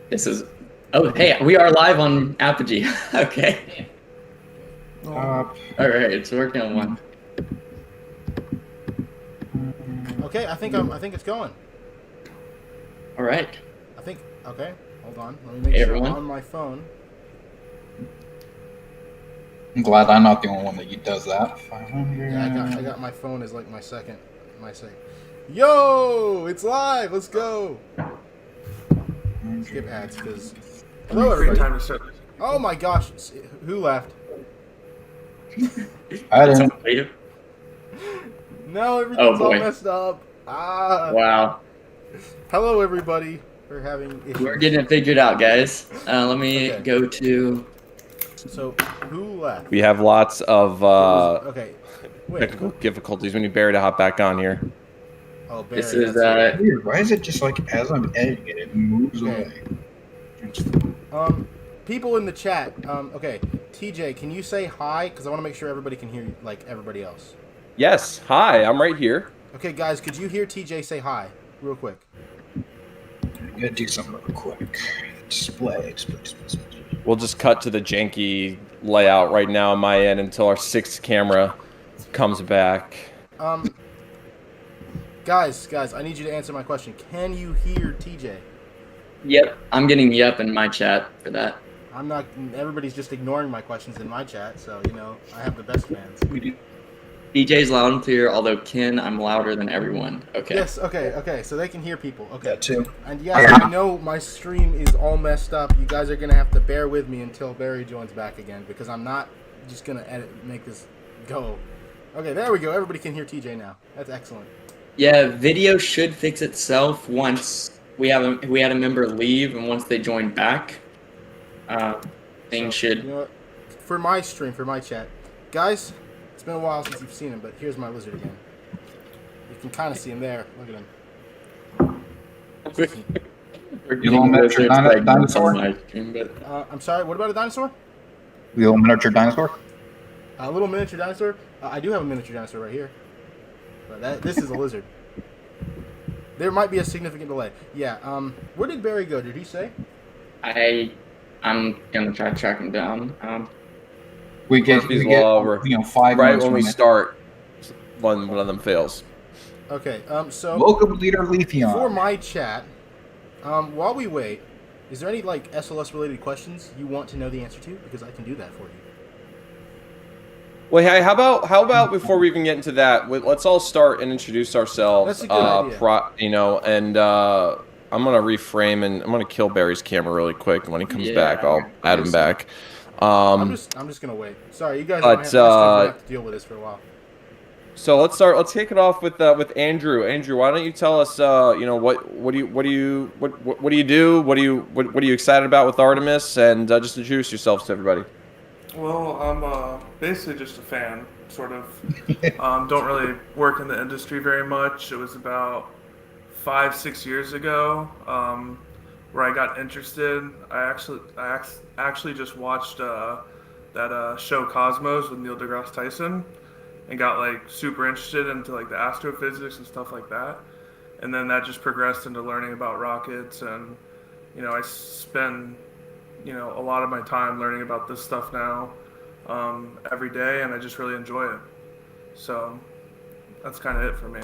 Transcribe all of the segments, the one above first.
This is. Oh, hey, we are live on Apogee. Okay. All right, it's working on one. Okay, I think it's going. All right. Okay, hold on. Let me make sure everyone. on my phone. I'm glad I'm not the only one that does that. 500. Yeah, I got my phone as like my second. Yo, it's live. Let's go. Skip ads because. Hello, everybody. Time to start. Oh my gosh, who left? I didn't. Someone leave? No, everything's all boy. messed up. Ah. Wow. Hello, everybody. We're having issues. We're getting it figured out, guys. Let me Okay. go to. So, who left? We have lots of Okay. Wait. technical difficulties. We need Barry to hop back on here. Oh, Barry. This is that's Weird. Why is it just like as I'm editing it, it moves Okay. away? People in the chat. Okay. TJ, can you say hi? Because I want to make sure everybody can hear you, like everybody else. Yes. Hi, I'm right here. Okay, guys, could you hear TJ say hi, real quick? I gotta do something real quick. Display. We'll just cut to the janky layout right now on my end until our sixth camera comes back. Guys, I need you to answer my question. Can you hear TJ? Yep, I'm getting yep in my chat for that. I'm not. Everybody's just ignoring my questions in my chat, so I have the best fans. DJ's loud and clear, although Ken, I'm louder than everyone. Okay. Yes. Okay. So they can hear people. Okay. That too. And yes, I know my stream is all messed up. You guys are gonna have to bear with me until Barry joins back again because I'm not just gonna make this go. Okay, there we go. Everybody can hear TJ now. That's excellent. Yeah, video should fix itself once we had a member leave and once they join back. Things should. You know what? For my stream, for my chat, guys, it's been a while since you've seen him, but here's my lizard again. You can kind of see him there. Look at him. We're You little getting miniature lizards like dinosaur? on my stream, but I'm sorry. What about a dinosaur? The little miniature dinosaur. A little miniature dinosaur. I do have a miniature dinosaur right here, but this is a lizard. There might be a significant delay. Yeah. Where did Barry go? Did he say? I'm gonna try to track him down. We get 5 right minutes when we from it. start. One of them fails. Okay. So. Welcome, Leader Letheon. For my chat, while we wait, is there any like SLS related questions you want to know the answer to? Because I can do that for you. Well, hey, how about before we even get into that, let's all start and introduce ourselves. That's a good idea. I'm gonna reframe and I'm gonna kill Barry's camera really quick. When he comes Yeah, back, I'll add him back. I'm just gonna wait. Sorry, you guys but, don't have to deal with this for a while. So let's start. Let's kick it off with Andrew. Andrew, why don't you tell us? What do you do? What are you excited about with Artemis? And just introduce yourselves to everybody. Well, I'm basically just a fan, sort of. Don't really work in the industry very much. It was about 5-6 years ago where I got interested. I actually just watched that show Cosmos with Neil deGrasse Tyson, and got like super interested into like the astrophysics and stuff like that. And then that just progressed into learning about rockets, and I spend a lot of my time learning about this stuff now every day, and I just really enjoy it. So that's kind of it for me.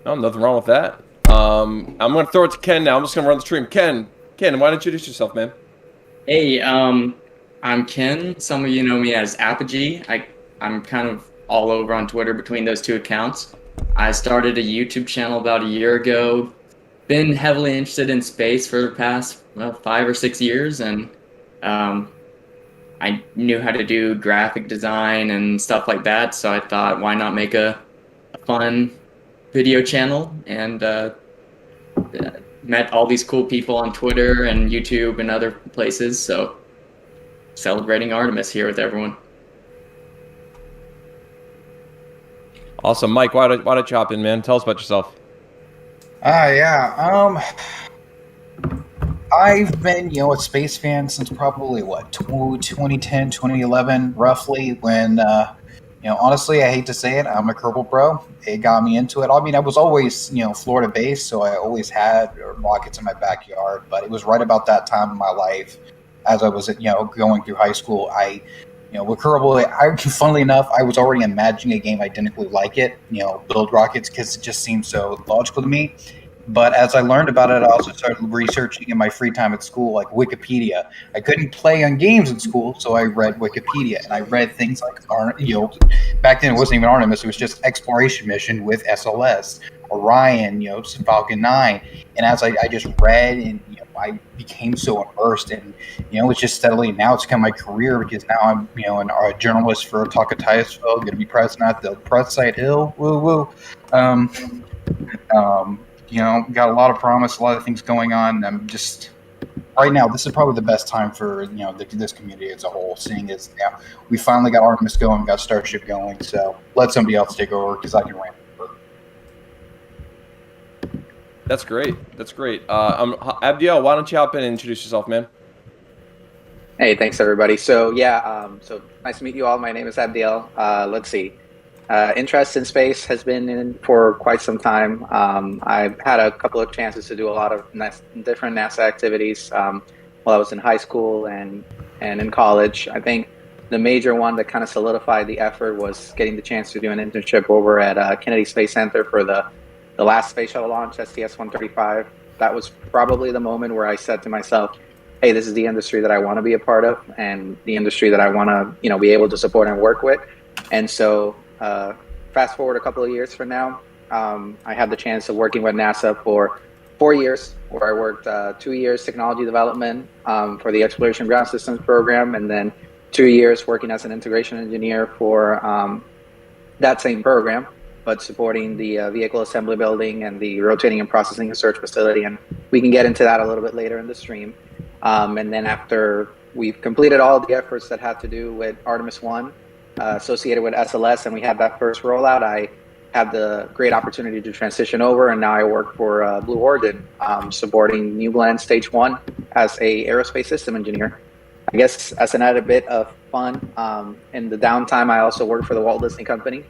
No, nothing wrong with that. I'm going to throw it to Ken now. I'm just going to run the stream. Ken, why don't you introduce yourself, man? Hey, I'm Ken. Some of you know me as Apogee. I'm kind of all over on Twitter between those two accounts. I started a YouTube channel about a year ago. Been heavily interested in space for the past 5 or 6 years, and I knew how to do graphic design and stuff like that, so I thought, why not make a fun video channel? And met all these cool people on Twitter and YouTube and other places, so celebrating Artemis here with everyone. Awesome. Mike, why don't you hop in, man? Tell us about yourself. Yeah. I've been, a space fan since probably 2010, 2011, roughly, when Honestly, I hate to say it, I'm a Kerbal bro. It got me into it. I mean, I was always, Florida based, so I always had rockets in my backyard. But it was right about that time in my life, as I was, going through high school. With Kerbal, funnily enough, I was already imagining a game identically like it. Build rockets because it just seemed so logical to me. But as I learned about it, I also started researching in my free time at school, like Wikipedia. I couldn't play on games in school, so I read Wikipedia, and I read things like, back then it wasn't even Artemis; it was just exploration mission with SLS, Orion, Falcon 9. And as I just read, and I became so immersed, and it's just steadily now it's become my career because now I'm a journalist for Titusville, going to be present at the press site Hill. Woo woo. Got a lot of promise, a lot of things going on. I'm just right now. This is probably the best time for this community as a whole. Seeing as we finally got Artemis going, got Starship going. So let somebody else take over because I can ramp. That's great. That's great. Abdiel, why don't you hop in and introduce yourself, man? Hey, thanks everybody. So so nice to meet you all. My name is Abdiel. Let's see. Interest in space has been in for quite some time. I've had a couple of chances to do a lot of different NASA activities while I was in high school and in college. I think the major one that kind of solidified the effort was getting the chance to do an internship over at Kennedy Space Center for the last space shuttle launch, STS-135. That was probably the moment where I said to myself, hey, this is the industry that I want to be a part of and the industry that I want to be able to support and work with. And so fast forward a couple of years from now, I had the chance of working with NASA for 4 years, where I worked 2 years technology development for the Exploration Ground Systems program, and then 2 years working as an integration engineer for that same program, but supporting the vehicle assembly building and the rotating and processing and search facility. And we can get into that a little bit later in the stream. And then after we've completed all the efforts that had to do with Artemis 1, associated with SLS, and we had that first rollout, I had the great opportunity to transition over, and now I work for Blue Origin, supporting New Glenn Stage 1 as a aerospace system engineer. I guess as an added bit of fun, in the downtime, I also work for the Walt Disney Company,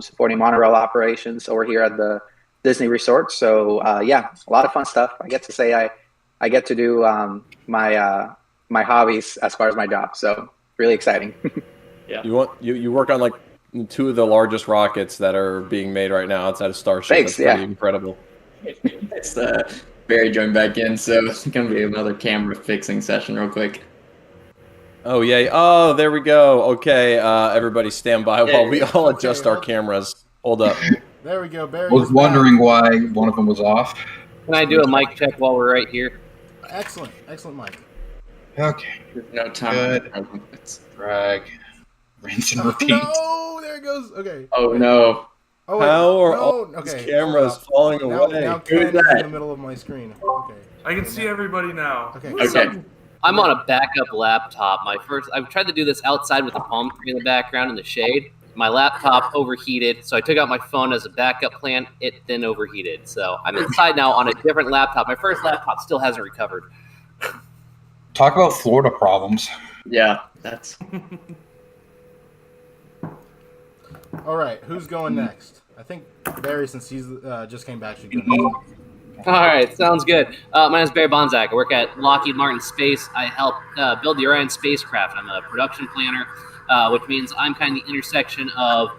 supporting monorail operations over here at the Disney Resort. So a lot of fun stuff. I get to say I get to do my hobbies as far as my job. So really exciting. Yeah. You work on like two of the largest rockets that are being made right now outside of Starship. Thanks, That's pretty incredible. It's Barry joined back in, so it's gonna be another camera fixing session real quick. Oh yeah. Oh, there we go. Okay, everybody stand by while we all adjust our cameras. Hold up. There we go. Barry. I was wondering why one of them was off. Can I do a mic check while we're right here? Excellent, Mike. Okay. No time. Good. Drag. Rinse and repeat. No, there it goes. Okay. Oh no. Oh, wait. How are no, all these cameras falling away? Now Ken is in the middle of my screen. Okay. I can see everybody now. Okay. Okay. I'm on a backup laptop. I've tried to do this outside with a palm tree in the background in the shade. My laptop overheated, so I took out my phone as a backup plan. It then overheated. So I'm inside now on a different laptop. My first laptop still hasn't recovered. Talk about Florida problems. Yeah, that's. All right, who's going next? I think Barry, since he's just came back, should go next. All right, sounds good. My name is Barry Bonzak. I work at Lockheed Martin Space. I help build the Orion spacecraft. I'm a production planner, which means I'm kind of the intersection of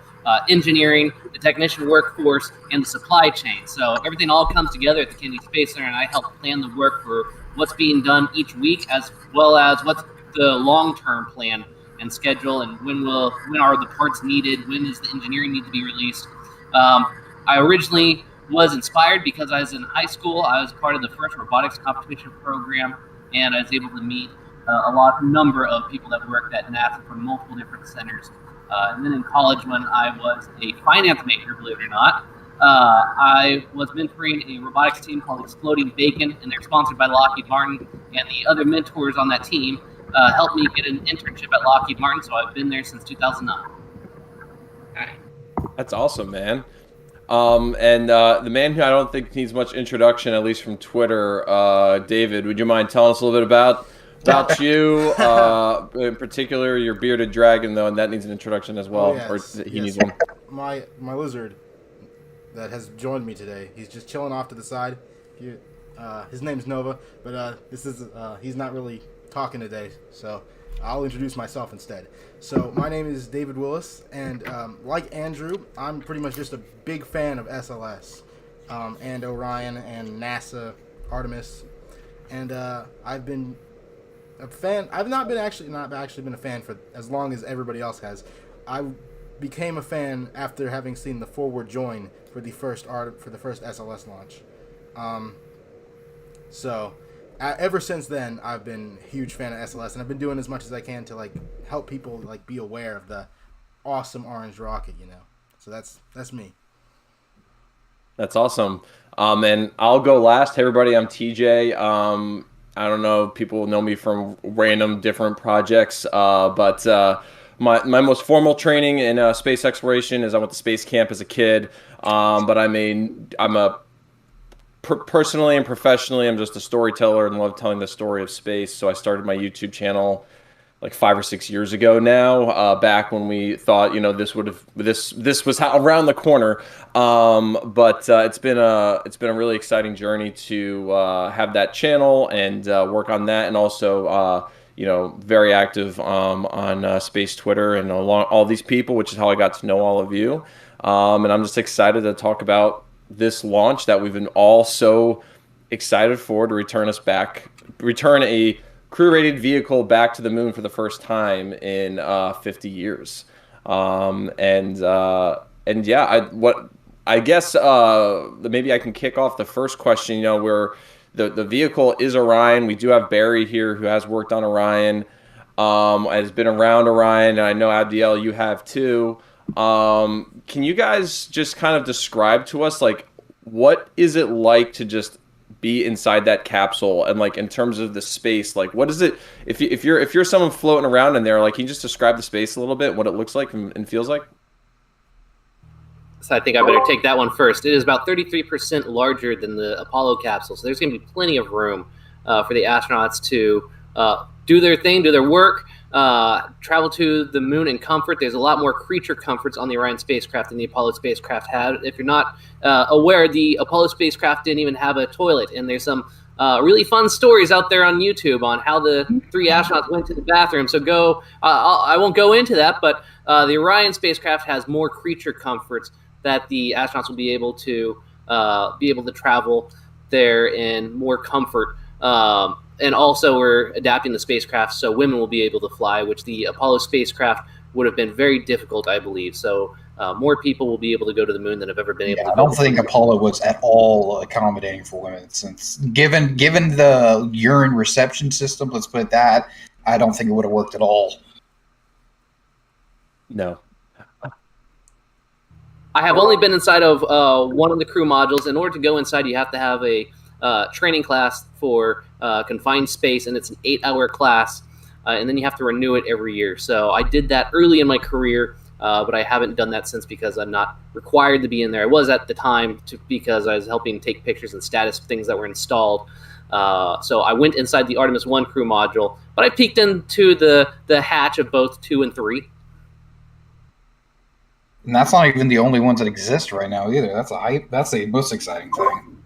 engineering, the technician workforce, and the supply chain. So everything all comes together at the Kennedy Space Center, and I help plan the work for what's being done each week, as well as what's the long-term plan and schedule, and when are the parts needed, when does the engineering need to be released. I originally was inspired because I was in high school. I was part of the first robotics competition program, and I was able to meet a number of people that worked at NASA from multiple different centers. And then in college, when I was a finance major, believe it or not, I was mentoring a robotics team called Exploding Bacon, and they're sponsored by Lockheed Martin, and the other mentors on that team helped me get an internship at Lockheed Martin, so I've been there since 2009. That's awesome, man. And the man who I don't think needs much introduction, at least from Twitter, David, would you mind telling us a little bit about about you, in particular, your bearded dragon, though, and that needs an introduction as well, or he needs one. My lizard that has joined me today. He's just chilling off to the side. His name's Nova, but he's not really talking today, so I'll introduce myself instead. So my name is David Willis, and like Andrew, I'm pretty much just a big fan of SLS, and Orion and NASA, Artemis, and I've been a fan. I've not actually been a fan for as long as everybody else has. I became a fan after having seen the forward join for the first SLS launch. So ever since then, I've been a huge fan of SLS, and I've been doing as much as I can to help people be aware of the awesome orange rocket, So that's me. That's awesome. And I'll go last. Hey, everybody, I'm TJ. I don't know, people know me from random different projects, but my most formal training in space exploration is I went to space camp as a kid, but personally and professionally, I'm just a storyteller and love telling the story of space. So I started my YouTube channel like 5 or 6 years ago now, back when we thought, this was around the corner. But it's been a really exciting journey to have that channel and work on that, and also very active on space Twitter and along all these people, which is how I got to know all of you. And I'm just excited to talk about this launch that we've been all so excited for, to return a crew-rated vehicle back to the moon for the first time in 50 years. Maybe I can kick off the first question. Where the vehicle is Orion. We do have Barry here, who has worked on Orion, has been around Orion, and I know Abdiel, you have too. Can you guys just kind of describe to us, what is it like to just be inside that capsule, and in terms of the space, what is it, if you're someone floating around in there, can you just describe the space a little bit, what it looks like and feels like? So I think I better take that one first. It is about 33% larger than the Apollo capsule, so there's going to be plenty of room for the astronauts to do their thing, do their work, travel to the moon in comfort. There's a lot more creature comforts on the Orion spacecraft than the Apollo spacecraft had. If you're not aware, the Apollo spacecraft didn't even have a toilet, and there's some really fun stories out there on YouTube on how the 3 astronauts went to the bathroom. So I won't go into that, but the Orion spacecraft has more creature comforts that the astronauts will be able to travel there in more comfort. And also, we're adapting the spacecraft so women will be able to fly, which the Apollo spacecraft would have been very difficult, I believe. So more people will be able to go to the moon than have ever been able to. I don't think Apollo was at all accommodating for women, since given the urine reception system, let's put it that, I don't think it would have worked at all. No. I have only been inside of one of the crew modules. In order to go inside, you have to have a training class for confined space, and it's an 8-hour class, and then you have to renew it every year. So I did that early in my career, but I haven't done that since, because I'm not required to be in there. I was at the time because I was helping take pictures and status of things that were installed. So I went inside the Artemis 1 crew module, but I peeked into the hatch of both 2 and 3. And that's not even the only ones that exist right now either. That's the most exciting thing.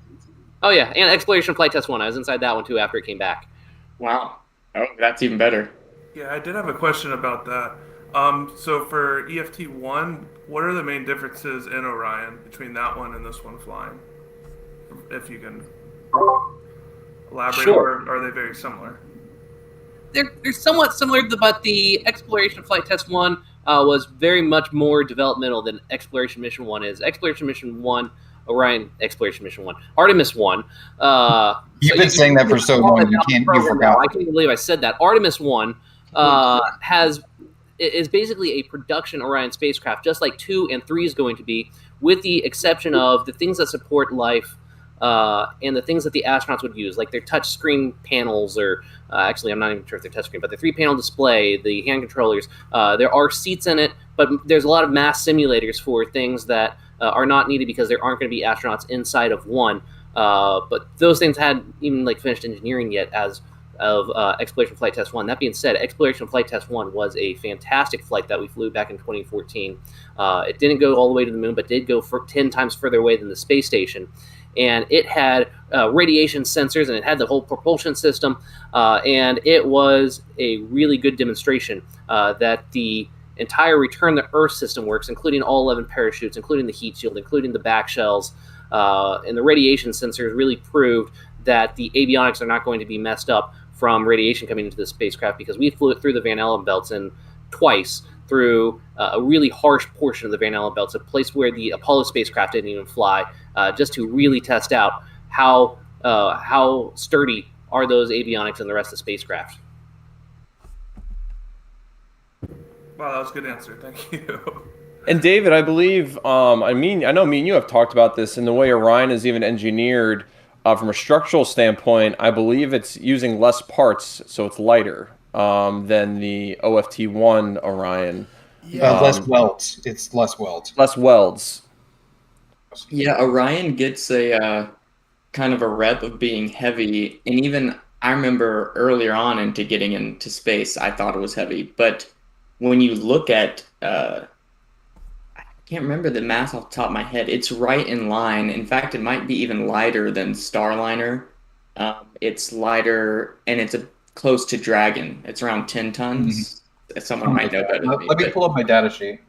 Oh yeah, and Exploration Flight Test 1. I was inside that one too after it came back. Wow. Oh, that's even better. Yeah, I did have a question about that. So for EFT1, what are the main differences in Orion between that one and this one flying? If you can elaborate, Sure. or are they very similar? They're somewhat similar, but the Exploration Flight Test 1 was very much more developmental than Exploration Mission 1 is. Exploration Mission 1, Orion Exploration Mission 1, Artemis 1. You've been saying that for so long, you forgot. I can't believe I said that. Artemis 1 is basically a production Orion spacecraft, just like 2 and 3 is going to be, with the exception of the things that support life and the things that the astronauts would use, like their touchscreen panels, or actually, I'm not even sure if they're touchscreen, but the 3-panel display, the hand controllers. There are seats in it, but there's a lot of mass simulators for things that are not needed because there aren't going to be astronauts inside of one. But those things hadn't even finished engineering yet, as of Exploration Flight Test 1. That being said, Exploration Flight Test 1 was a fantastic flight that we flew back in 2014. It didn't go all the way to the moon, but did go for 10 times further away than the space station. And it had radiation sensors, and it had the whole propulsion system, and it was a really good demonstration that the entire return to Earth system works, including all 11 parachutes, including the heat shield, including the back shells, and the radiation sensors really proved that the avionics are not going to be messed up from radiation coming into the spacecraft, because we flew it through the Van Allen belts and twice through a really harsh portion of the Van Allen belts, a place where the Apollo spacecraft didn't even fly, just to really test out how sturdy are those avionics and the rest of the spacecraft. Wow, that was a good answer. Thank you. And David, I believe, I know me and you have talked about this, and the way Orion is even engineered from a structural standpoint, I believe it's using less parts, so it's lighter than the OFT-1 Orion. Less welds. It's less welds. Less welds. Yeah, Orion gets a kind of a rep of being heavy, and even I remember earlier on into getting into space, I thought it was heavy, but when you look at, I can't remember the math off the top of my head. It's right in line. In fact, it might be even lighter than Starliner. It's lighter, and it's close to Dragon. It's around 10 tons. Someone might know better than me. Let me pull up my data sheet.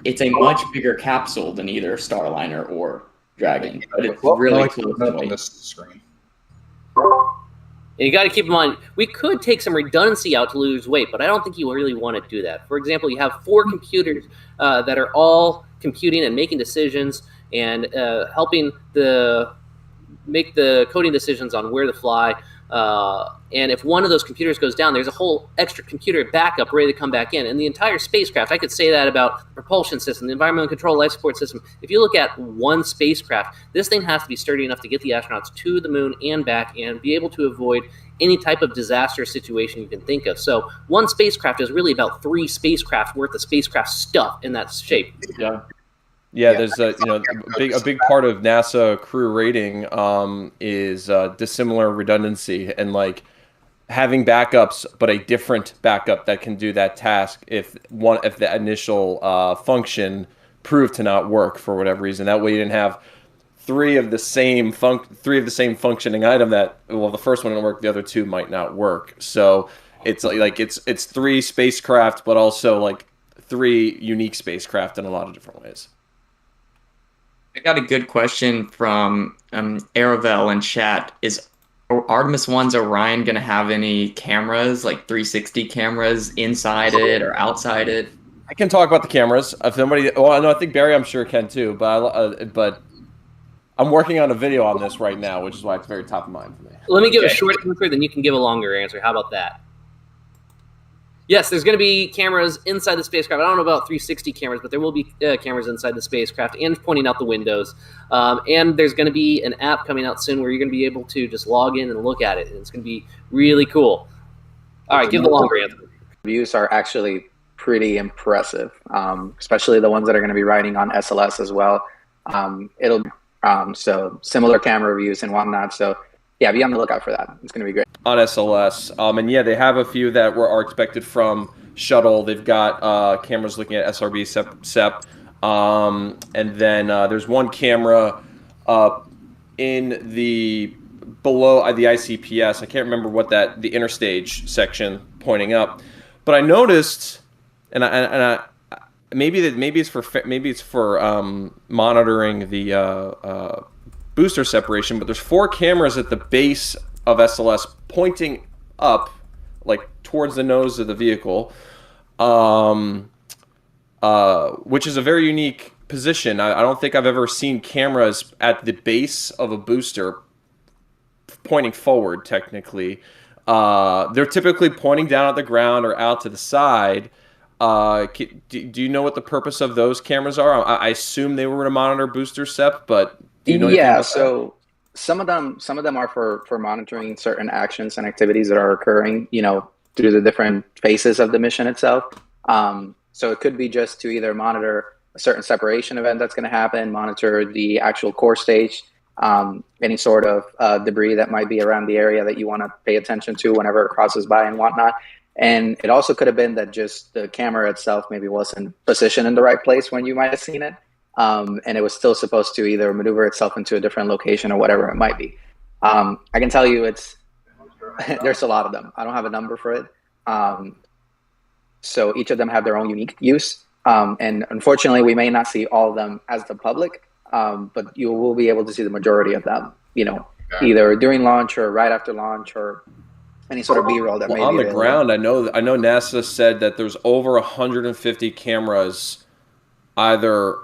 It's a much bigger capsule than either Starliner or Dragon, but it's really close to on this screen. And you got to keep in mind, we could take some redundancy out to lose weight, but I don't think you really want to do that. For example, you have 4 computers that are all computing and making decisions and helping make the coding decisions on where to fly. And if one of those computers goes down, there's a whole extra computer backup ready to come back in. And the entire spacecraft, I could say that about the propulsion system, the environmental control life support system. If you look at one spacecraft, this thing has to be sturdy enough to get the astronauts to the moon and back and be able to avoid any type of disaster situation you can think of. So one spacecraft is really about 3 spacecraft worth of spacecraft stuff in that shape. Yeah, there's a big part of NASA crew rating is dissimilar redundancy and like having backups, but a different backup that can do that task if the initial function proved to not work for whatever reason. That way you didn't have 3 of the same functioning item that, well, the first one didn't work, the other 2 might not work. So it's like it's 3 spacecraft, but also like 3 unique spacecraft in a lot of different ways. I got a good question from Aravel in chat. Is Artemis 1's Orion going to have any cameras, like 360 cameras inside it or outside it? I can talk about the cameras. If somebody, well, no, I think Barry, I'm sure can too. But I'm working on a video on this right now, which is why it's very top of mind for me. Let me give a short answer, then you can give a longer answer. How about that? Yes, there's going to be cameras inside the spacecraft. I don't know about 360 cameras, but there will be cameras inside the spacecraft and pointing out the windows. And there's going to be an app coming out soon where you're going to be able to just log in and look at it. And it's going to be really cool. All right, give the longer answer. Views are actually pretty impressive, especially the ones that are going to be riding on SLS as well. So similar camera views and whatnot. So yeah, be on the lookout for that. It's going to be great. On SLS. And yeah, they have a few that are expected from Shuttle. They've got cameras looking at SRB SEP. And then there's one camera in the below the ICPS. I can't remember what the interstage section pointing up. But I noticed, maybe it's for monitoring the booster separation, but there's 4 cameras at the base of SLS pointing up, like towards the nose of the vehicle, which is a very unique position. I don't think I've ever seen cameras at the base of a booster pointing forward, technically. They're typically pointing down at the ground or out to the side. Do you know what the purpose of those cameras are? I assume they were to monitor booster SEP, but do you know anything about that? Some of them are for monitoring certain actions and activities that are occurring, through the different phases of the mission itself. So it could be just to either monitor a certain separation event that's going to happen, monitor the actual core stage, any sort of debris that might be around the area that you want to pay attention to whenever it crosses by and whatnot. And it also could have been that just the camera itself maybe wasn't positioned in the right place when you might have seen it. And it was still supposed to either maneuver itself into a different location or whatever it might be. I can tell you there's a lot of them. I don't have a number for it. So each of them have their own unique use. And unfortunately, we may not see all of them as the public, but you will be able to see the majority of them, either during launch or right after launch or any sort of B-roll that may be on the available. ground. I know NASA said that there's over 150 cameras either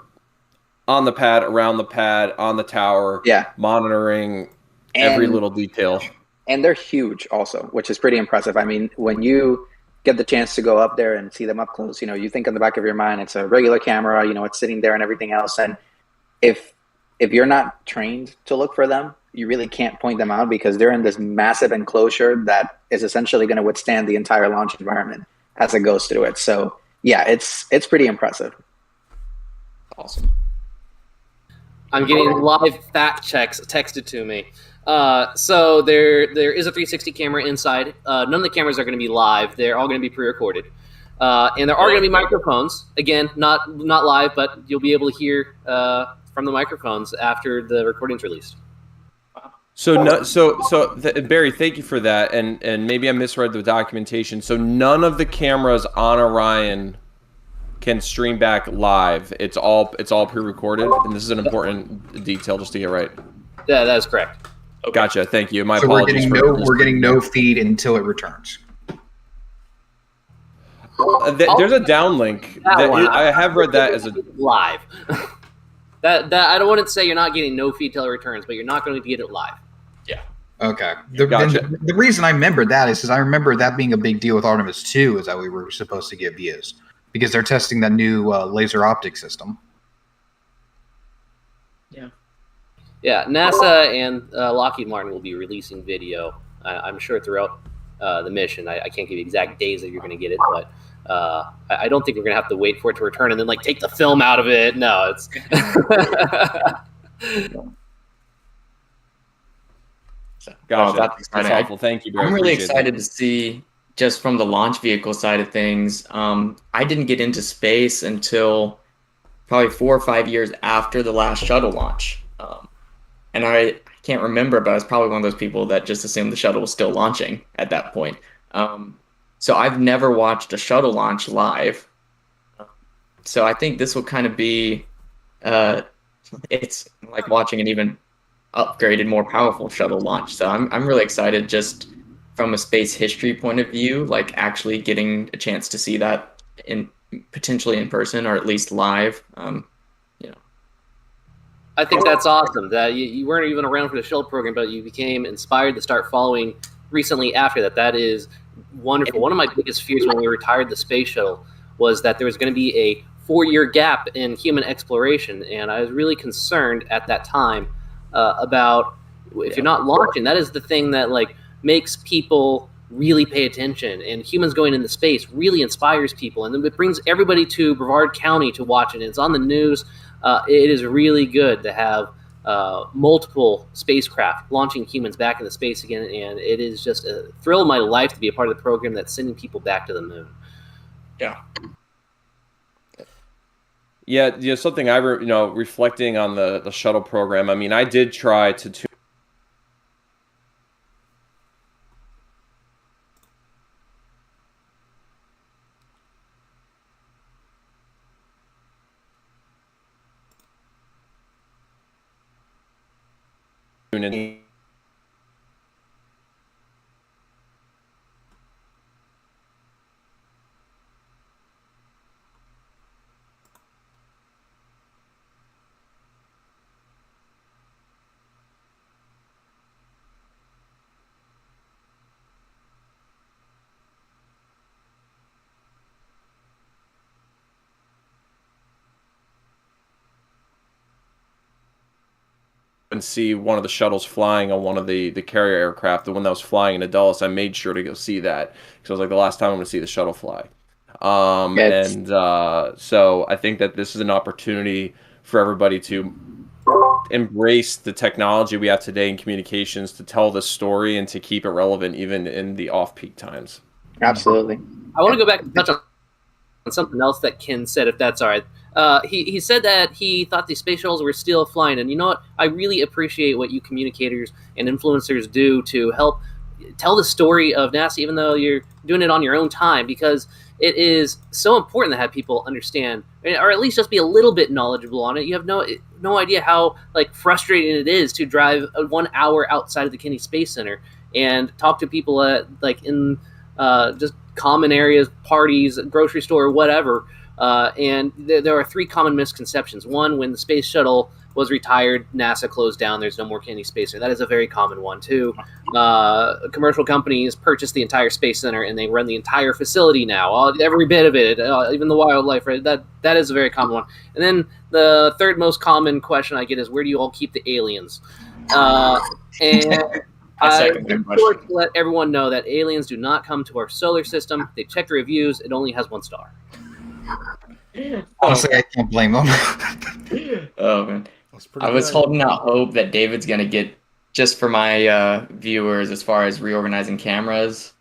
on the pad, around the pad, on the tower, monitoring every little detail. And they're huge also, which is pretty impressive. I mean, when you get the chance to go up there and see them up close, you think in the back of your mind, it's a regular camera, it's sitting there and everything else. And if you're not trained to look for them, you really can't point them out because they're in this massive enclosure that is essentially going to withstand the entire launch environment as it goes through it. So yeah, it's pretty impressive. Awesome. I'm getting live fact checks texted to me. So there is a 360 camera inside. None of the cameras are going to be live. They're all going to be pre-recorded. And there are going to be microphones. Again, not live, but you'll be able to hear from the microphones after the recording's released. Barry, thank you for that. And maybe I misread the documentation. So none of the cameras on Orion can stream back live. It's all pre-recorded, and this is an important detail just to get right. Yeah, that is correct. Okay. Gotcha. Thank you. My so apologies. We're getting no feed until it returns. There's a downlink. I have read that as a live. that I don't want to say you're not getting no feed till it returns, but you're not going to get it live. Yeah. Okay. Gotcha. The reason I remember that is because I remember that being a big deal with Artemis 2 is that we were supposed to get views because they're testing that new laser optic system. Yeah. Yeah, NASA and Lockheed Martin will be releasing video, I'm sure, throughout the mission. I can't give you exact days that you're going to get it, but I don't think we're going to have to wait for it to return and then take the film out of it. No, it's... Gotcha. That's helpful. Thank you, Barry. I'm really excited to see, just from the launch vehicle side of things. I didn't get into space until probably 4 or 5 years after the last shuttle launch. And I can't remember, but I was probably one of those people that just assumed the shuttle was still launching at that point. So I've never watched a shuttle launch live. So I think this will kind of be, it's like watching an even upgraded, more powerful shuttle launch. So I'm really excited just from a space history point of view, actually getting a chance to see that potentially in person or at least live. I think that's awesome that you weren't even around for the Shuttle program, but you became inspired to start following recently after that. That is wonderful. One of my biggest fears when we retired the space shuttle was that there was going to be a 4-year gap in human exploration. And I was really concerned at that time about if you're not launching, that is the thing that makes people really pay attention. And humans going into space really inspires people. And then it brings everybody to Brevard County to watch it. And it's on the news. It is really good to have multiple spacecraft launching humans back into space again, and it is just a thrill of my life to be a part of the program that's sending people back to the moon. Yeah, something reflecting on the shuttle program. I mean, I did try to tune in. And see one of the shuttles flying on one of the carrier aircraft, the one that was flying into Dulles. I made sure to go see that because I was like, the last time I'm going to see the shuttle fly. So I think that this is an opportunity for everybody to embrace the technology we have today in communications to tell the story and to keep it relevant even in the off-peak times. Absolutely. I want to go back and touch on something else that Ken said, if that's all right. He said that he thought the space shuttles were still flying, and you know what? I really appreciate what you communicators and influencers do to help tell the story of NASA, even though you're doing it on your own time, because it is so important to have people understand, or at least just be a little bit knowledgeable on it. You have no idea how frustrating it is to drive 1 hour outside of the Kennedy Space Center and talk to people at in just common areas, parties, grocery store, whatever. And there are 3 common misconceptions. One, when the space shuttle was retired, NASA closed down. There's no more Kennedy Space Center. That is a very common one. 2, commercial companies purchase the entire space center and they run the entire facility now, every bit of it, even the wildlife. Right? That is a very common one. And then the 3rd most common question I get is, where do you all keep the aliens? And I want to let everyone know that aliens do not come to our solar system. They check the reviews. It only has 1 star. Honestly, I can't blame them. Oh man, I was holding out hope that David's gonna get, just for my viewers, as far as reorganizing cameras.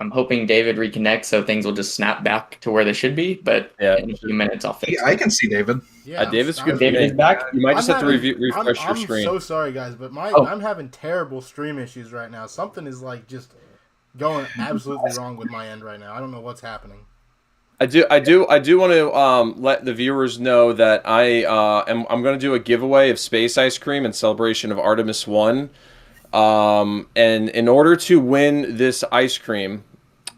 I'm hoping David reconnects so things will just snap back to where they should be. But in a few minutes, I'll fix it. I can see David. Yeah, David's good. David is back. You might just have to refresh your screen. I'm so sorry, guys, but I'm having terrible stream issues right now. Something is just going absolutely wrong with my end right now. I don't know what's happening. I do want to let the viewers know that I'm going to do a giveaway of space ice cream in celebration of Artemis 1. And in order to win this ice cream,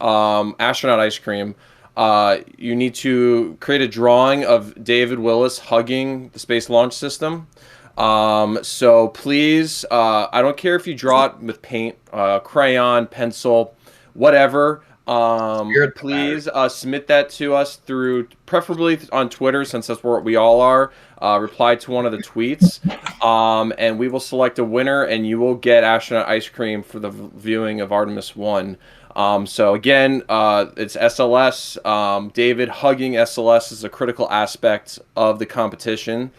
astronaut ice cream, you need to create a drawing of David Willis hugging the Space Launch System. So please, I don't care if you draw it with paint, crayon, pencil, whatever. Please submit that to us through, preferably on Twitter, since that's where we all are. Reply to one of the tweets, and we will select a winner, and you will get astronaut ice cream for the viewing of Artemis 1. So again, it's SLS. David hugging SLS is a critical aspect of the competition.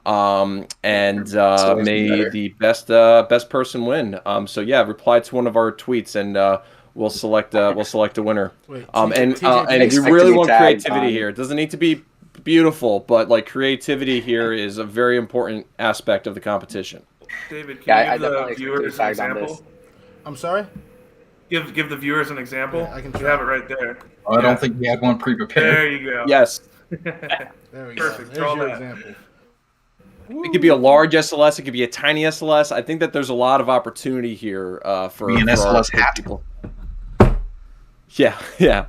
May the best person win. So yeah, reply to one of our tweets, and we'll select a winner. Wait, and if you really want creativity here, it doesn't need to be beautiful, but creativity here is a very important aspect of the competition. David, can you give the viewers an example? I'm sorry? Give the viewers an example. Yeah, I can You have it right there. I don't think we had one pre-prepared. There you go. Yes. There we Perfect. go. There's your that. example. It could be a large SLS. It could be a tiny SLS. I think that there's a lot of opportunity here for an SLS hat. people. Yeah.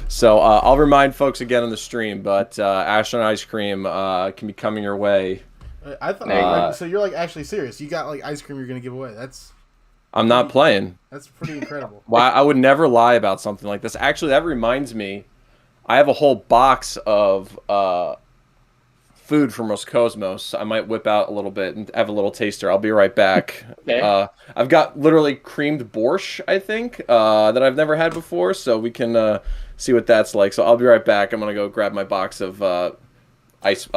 So I'll remind folks again on the stream, but astronaut ice cream can be coming your way. I thought so. You're actually serious. You got ice cream you're gonna give away. I'm not playing. That's pretty incredible. Well, I would never lie about something like this. Actually, that reminds me, I have a whole box of food from Roscosmos. I might whip out a little bit and have a little taster. I'll be right back. Okay. I've got literally creamed borscht, I think, that I've never had before, so we can see what that's like. So I'll be right back. I'm going to go grab my box of not ice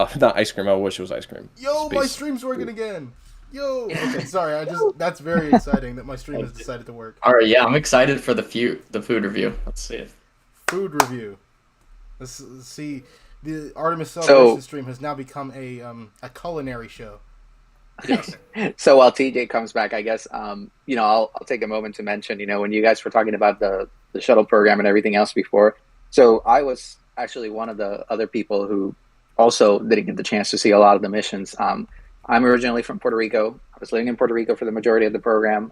cream. I wish it was ice cream. Yo, my stream's working again. Yo. Okay, sorry. That's very exciting that my stream has decided to work. All right, yeah, I'm excited for the food review. Let's see it. Food review. Let's see. The Artemis Celebration stream has now become a culinary show. Yes. So while TJ comes back, I guess I'll take a moment to mention, when you guys were talking about the shuttle program and everything else before. So I was actually one of the other people who also didn't get the chance to see a lot of the missions. I'm originally from Puerto Rico. I was living in Puerto Rico for the majority of the program.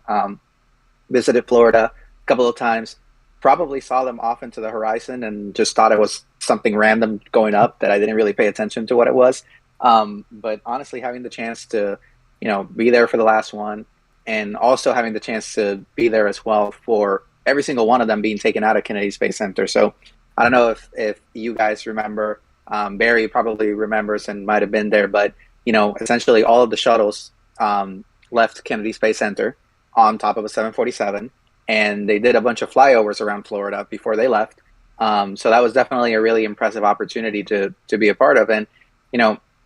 Visited Florida a couple of times. Probably saw them off into the horizon and just thought it was something random going up that I didn't really pay attention to what it was. But honestly, having the chance to, be there for the last one, and also having the chance to be there as well for every single one of them being taken out of Kennedy Space Center. So I don't know if you guys remember, Barry probably remembers and might have been there, but, essentially all of the shuttles left Kennedy Space Center on top of a 747. And they did a bunch of flyovers around Florida before they left. So that was definitely a really impressive opportunity to be a part of. And,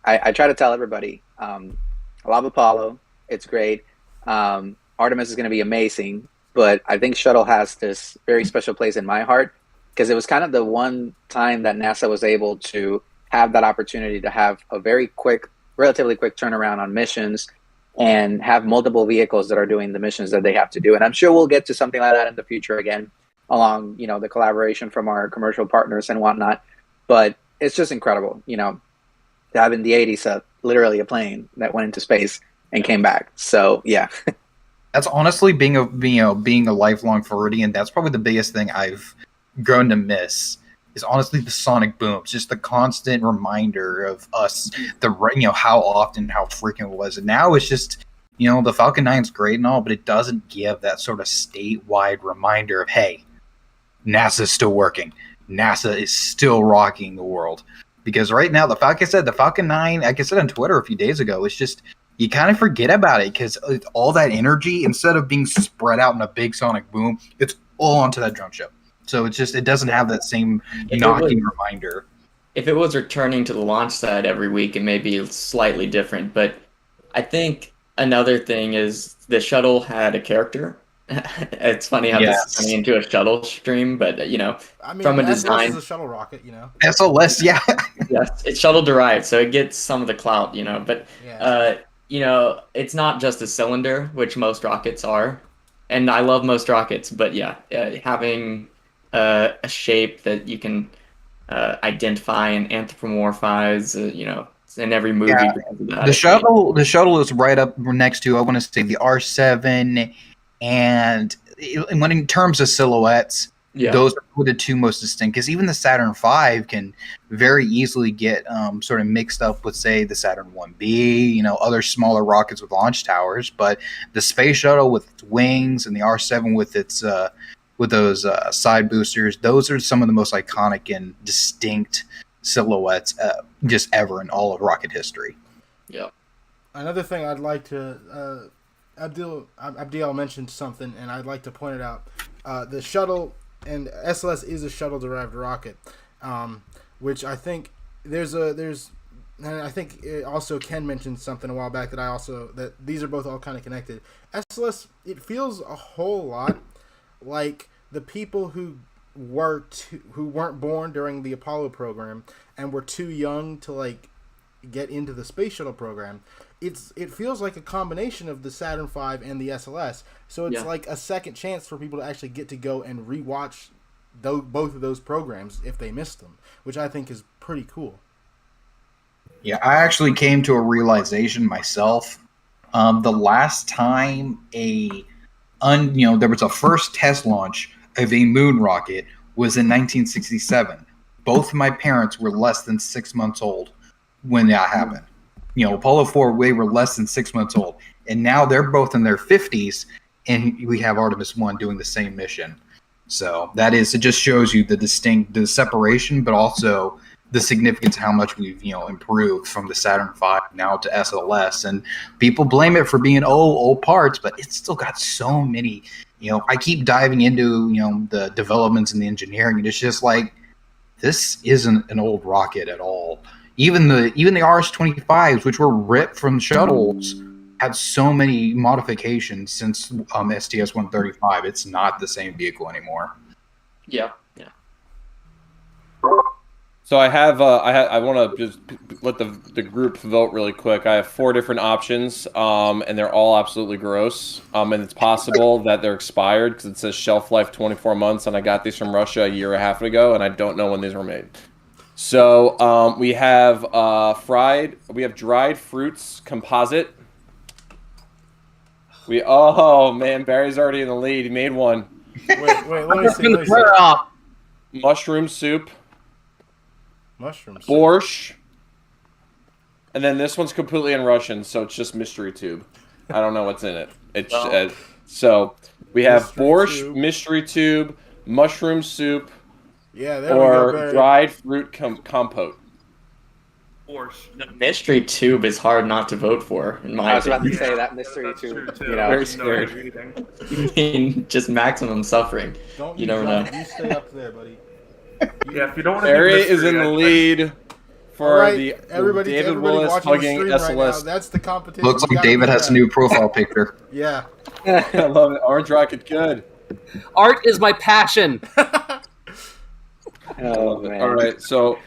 I try to tell everybody, I love Apollo. It's great. Artemis is going to be amazing, but I think Shuttle has this very special place in my heart because it was kind of the one time that NASA was able to have that opportunity to have a very quick, relatively quick turnaround on missions and have multiple vehicles that are doing the missions that they have to do. And I'm sure we'll get to something like that in the future again, along, you know, the collaboration from our commercial partners and whatnot. But it's just incredible, you know, to have in the 80s literally a plane that went into space and came back. So yeah. That's honestly being a lifelong Floridian. That's probably the biggest thing I've grown to miss. Is honestly the sonic booms, just the constant reminder of us, how often, how frequent it was. And now it's just, the Falcon 9 is great and all, but it doesn't give that sort of statewide reminder of, hey, NASA's still working. NASA is still rocking the world. Because right now, the Falcon 9, like I said on Twitter a few days ago, it's just, you kind of forget about it because all that energy, instead of being spread out in a big sonic boom, it's all onto that drone ship. So it's just, it doesn't have that same knocking reminder. If it was returning to the launch site every week, it may be slightly different. But I think another thing is the shuttle had a character. It's funny how this is turning into a shuttle stream, but from a design, is a shuttle rocket, SLS, yeah. Yes, it's shuttle derived, so it gets some of the clout, But it's not just a cylinder, which most rockets are, and I love most rockets. But having a shape that you can identify and anthropomorphize, in every movie. Yeah. The shuttle is right up next to, I want to say, the R7, and when in terms of silhouettes, those are the two most distinct. Because even the Saturn V can very easily get sort of mixed up with, say, the Saturn 1B, other smaller rockets with launch towers. But the space shuttle with its wings and the R7 with its with those side boosters, those are some of the most iconic and distinct silhouettes just ever in all of rocket history. Yeah. Another thing I'd like to Abdiel mentioned something, and I'd like to point it out. The shuttle and SLS is a shuttle-derived rocket, which I think and I think also Ken mentioned something a while back that these are both all kind of connected. SLS, it feels a whole lot like the people who weren't born during the Apollo program and were too young to get into the space shuttle program. It feels like a combination of the Saturn V and the SLS. So it's like a second chance for people to actually get to go and rewatch both of those programs if they missed them, which I think is pretty cool. Yeah, I actually came to a realization myself. The last time there was a first test launch of a moon rocket was in 1967. Both of my parents were less than 6 months old when that happened. Apollo 4, we were less than 6 months old. And now they're both in their 50s, and we have Artemis 1 doing the same mission. So it just shows you the separation, but also the significance of how much we've, improved from the Saturn V now to SLS. And people blame it for being old parts, but it's still got so many, I keep diving into, the developments and the engineering, and it's just like, this isn't an old rocket at all. Even the RS-25s, which were ripped from shuttles, had so many modifications since STS-135. It's not the same vehicle anymore. Yeah. So I want to just let the group vote really quick. I have 4 different options, and they're all absolutely gross. And it's possible that they're expired because it says shelf life 24 months, and I got these from Russia a year and a half ago, and I don't know when these were made. So we have dried fruits composite. Oh man, Barry's already in the lead. He made one. Wait, let me see. Mushroom soup. Mushroom soup. Borscht. And then this one's completely in Russian, so it's just mystery tube. I don't know what's in it. It's so we have borscht, mystery tube, mushroom soup. Yeah, there we go, Barry. Dried fruit compote. The mystery tube is hard not to vote for, in my opinion. I was about to say that mystery tube. Very scared. You mean just maximum suffering. You never know. You stay up there, buddy. If you don't want to Barry is in the lead. for Right, the everybody David watching Willis the hugging stream right now. SLS. That's the competition. Looks You like gotta David do has a that. new profile picture. Yeah. I love it. Orange Rocket, good. Art is my passion. I love it. All right, so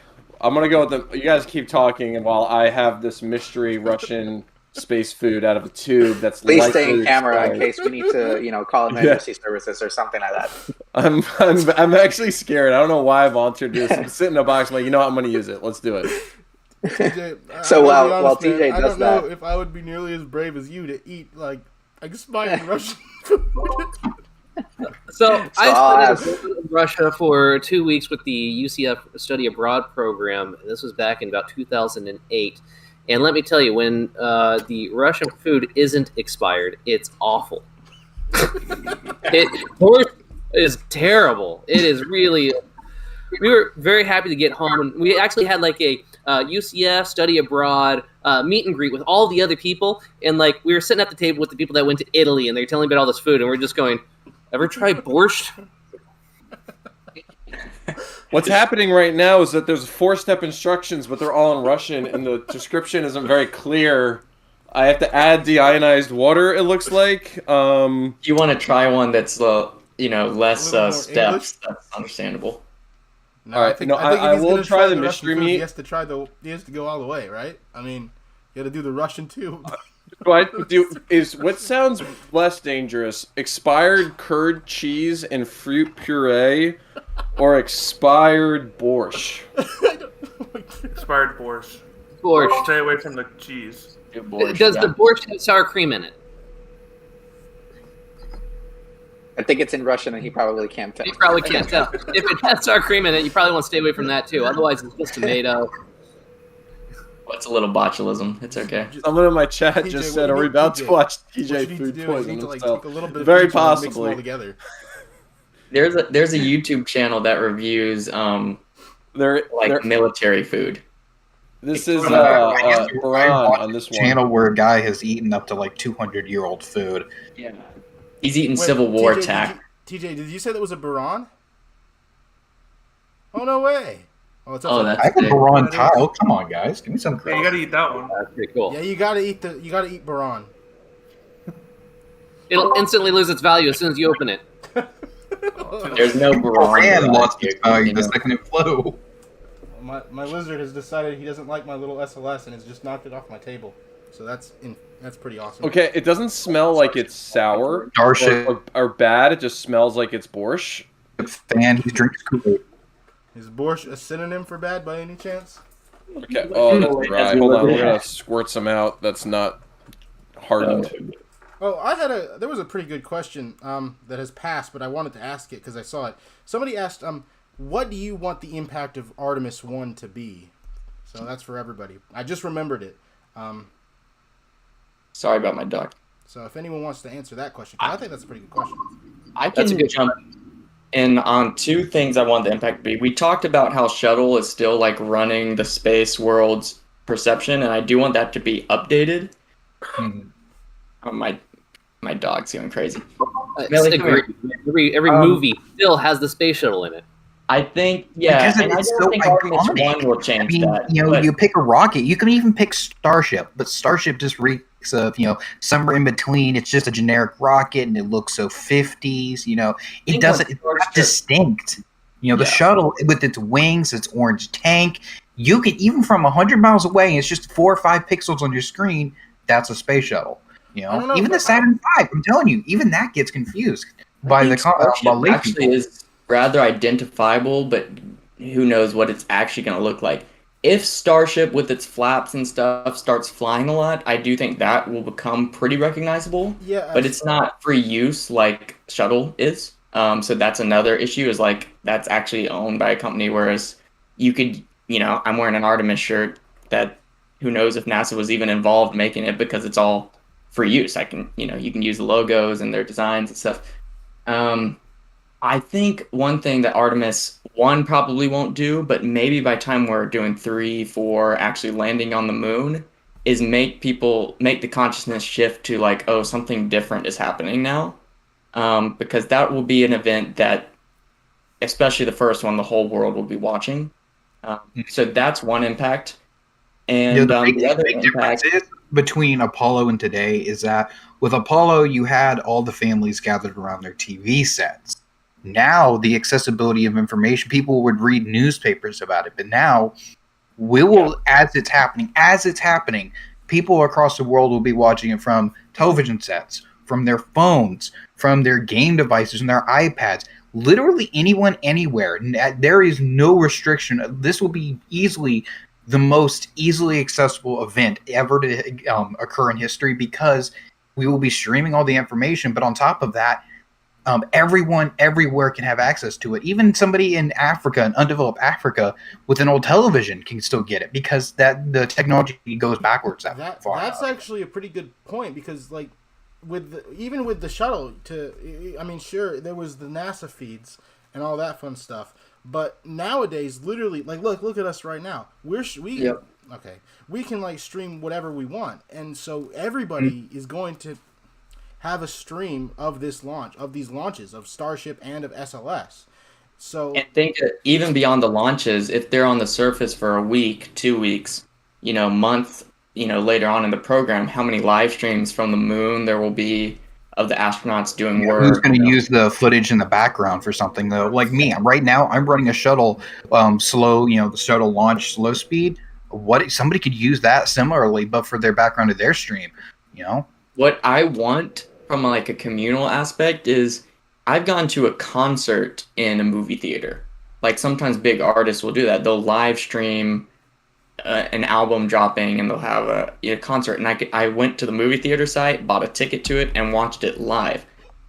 I'm gonna go with the. You guys keep talking, and while I have this mystery Russian space food out of a tube that's Please stay in likely camera in expired. case we need to, call emergency services or something like that. I'm actually scared. I don't know why I volunteered to do this. Sit in a box. I'm like, you know what? I'm gonna use it. Let's do it. TJ, So I gotta be while honest, TJ man, I does don't know that- if I would be nearly as brave as you to eat like expired Russian food. So I'll I ask- studied in Russia for 2 weeks with the UCF Study Abroad program. This was back in about 2008. And let me tell you, when the Russian food isn't expired, it's awful. Borscht is terrible. It is really. We were very happy to get home, and we actually had like a UCF Study Abroad meet and greet with all the other people. And like we were sitting at the table with the people that went to Italy, and they're telling me about all this food, and we're just going, "Ever try borscht?" What's happening right now is that there's 4-step instructions, but they're all in Russian, and the description isn't very clear. I have to add deionized water. It looks like. You want to try one that's less A little more steps. English? That's understandable. No, All right, I no, think if I he's will gonna try the Russian mystery food, meat. He has to go all the way, right? I mean, you got to do the Russian too. What sounds less dangerous? Expired curd cheese and fruit puree, or expired borscht? Expired borscht. Borscht. Stay away from the cheese. Good borscht, Does yeah. the borscht have sour cream in it? I think it's in Russian, and he probably can't tell. You probably can't tell. If it has sour cream in it, you probably want to stay away from that too. Otherwise, it's just tomato. Well, it's a little botulism. It's okay. Someone in my chat TJ, just what said, you "Are we need- about to TJ, watch What you TJ need to food do is you poison need to like himself?" take a little bit of Very each and, like, mix them all possibly. together. There's a YouTube channel that reviews They're military food. this is I Baran watched on this a one. channel where a guy has eaten up to like 200-year-old food. Yeah. He's eating Wait, Civil War TJ, attack. TJ, did you say that was a Baran? Oh no way! Oh, it's Oh, upside I have a sick. Baran tile. Come on, guys, give me some Yeah, credit. you gotta eat that one. That's pretty cool. Yeah, you gotta eat Baran. It'll instantly lose its value as soon as you open it. There's no Baran barometer. lost its value the second it flew. My lizard has decided he doesn't like my little SLS and has just knocked it off my table. So that's pretty awesome. Okay, it doesn't smell like it's sour Starship or bad. It just smells like it's borscht. fan, he drinks Kool-Aid. Is borscht a synonym for bad by any chance? Okay. Oh, that's dry. Hold on, we're gonna squirt some out. That's not hardened. Oh, there was a pretty good question that has passed, but I wanted to ask it because I saw it. Somebody asked, what do you want the impact of Artemis 1 to be? So that's for everybody. I just remembered it. Sorry about my duck. So if anyone wants to answer that question, 'cause I think that's a pretty good question. I That's a can good jump in on two things I want the impact to be. We talked about how Shuttle is still like running the space world's perception, and I do want that to be updated. Oh, my dog's going crazy. Millie, come Agree. Every movie still has the space shuttle in it. I think, yeah, Because and I it's don't so think Artemis iconic. 1 will change I mean, that. you know, but- you pick a rocket. You can even pick Starship, but Starship just reeks of, somewhere in between. It's just a generic rocket, and it looks so 50s. It think doesn't. on It's not Starship- distinct. The Yeah. shuttle with its wings, its orange tank. You can even from 100 miles away. It's just 4 or 5 pixels on your screen. That's a space shuttle. I don't know, Even the but- Saturn V. I'm telling you, even that gets confused by the Starship by lay actually people. is rather identifiable, but who knows what it's actually going to look like. If Starship with its flaps and stuff starts flying a lot, I do think that will become pretty recognizable. Yeah, But it's not free use like Shuttle is. So that's another issue, is like that's actually owned by a company, whereas you could, I'm wearing an Artemis shirt that who knows if NASA was even involved making it, because it's all free use. I can, you can use the logos and their designs and stuff. I think one thing that Artemis 1 probably won't do, but maybe by time we're doing 3, 4, actually landing on the moon, is make the consciousness shift to like, oh, something different is happening now. Because that will be an event that, especially the first one, the whole world will be watching. So that's one impact. And The the other big difference impact, is between Apollo and today is that with Apollo, you had all the families gathered around their TV sets. Now, the accessibility of information, people would read newspapers about it, but now we will, as it's happening, people across the world will be watching it from television sets, from their phones, from their game devices, and their iPads. Literally anyone, anywhere. There is no restriction. This will be easily the most easily accessible event ever to occur in history because we will be streaming all the information. But on top of that, everyone everywhere can have access to it. Even somebody in Africa, in undeveloped Africa, with an old television can still get it because the technology goes backwards that far. That's actually a pretty good point because like even with the shuttle I mean, sure, there was the NASA feeds and all that fun stuff, but nowadays, literally, like look at us right now. Okay, we can like stream whatever we want, and so everybody is going to have a stream of this launch, of these launches of Starship and of SLS. So and think even beyond the launches, if they're on the surface for a week, 2 weeks, month, later on in the program, how many live streams from the moon there will be of the astronauts doing work. Who's going to use the footage in the background for something though? Like me, right now I'm running a shuttle slow, the shuttle launch slow speed. What somebody could use that similarly, but for their background of their stream, What I want from like a communal aspect is I've gone to a concert in a movie theater. Like sometimes big artists will do that. They'll live stream an album dropping and they'll have a concert. And I went to the movie theater site, bought a ticket to it, and watched it live.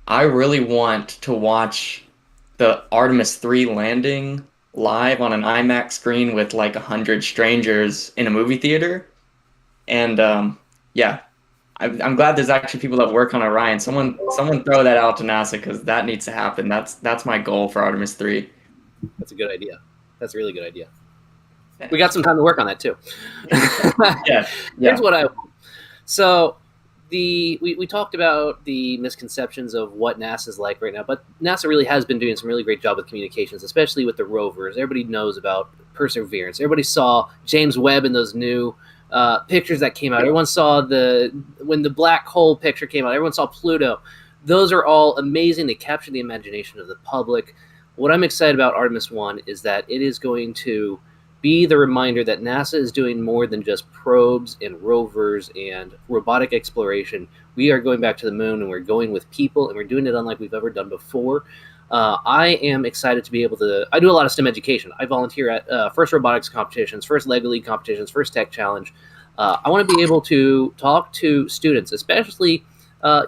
I really want to watch the Artemis 3 landing live on an IMAX screen with like 100 strangers in a movie theater. And yeah. I'm glad there's actually people that work on Orion. Someone throw that out to NASA because that needs to happen. That's my goal for Artemis 3. That's a good idea. That's a really good idea. We got some time to work on that too. Yeah. Here's what I want. So we talked about the misconceptions of what NASA's like right now, but NASA really has been doing some really great job with communications, especially with the rovers. Everybody knows about Perseverance. Everybody saw James Webb and those new pictures that came out. Everyone saw when the black hole picture came out. Everyone saw Pluto. Those are all amazing. They capture the imagination of the public. What I'm excited about Artemis 1 is that it is going to be the reminder that NASA is doing more than just probes and rovers and robotic exploration. We are going back to the moon, and we're going with people, and we're doing it unlike we've ever done before. I am excited to be able to. I do a lot of STEM education. I volunteer at First Robotics competitions, First Lego League competitions, First Tech Challenge. I want to be able to talk to students, especially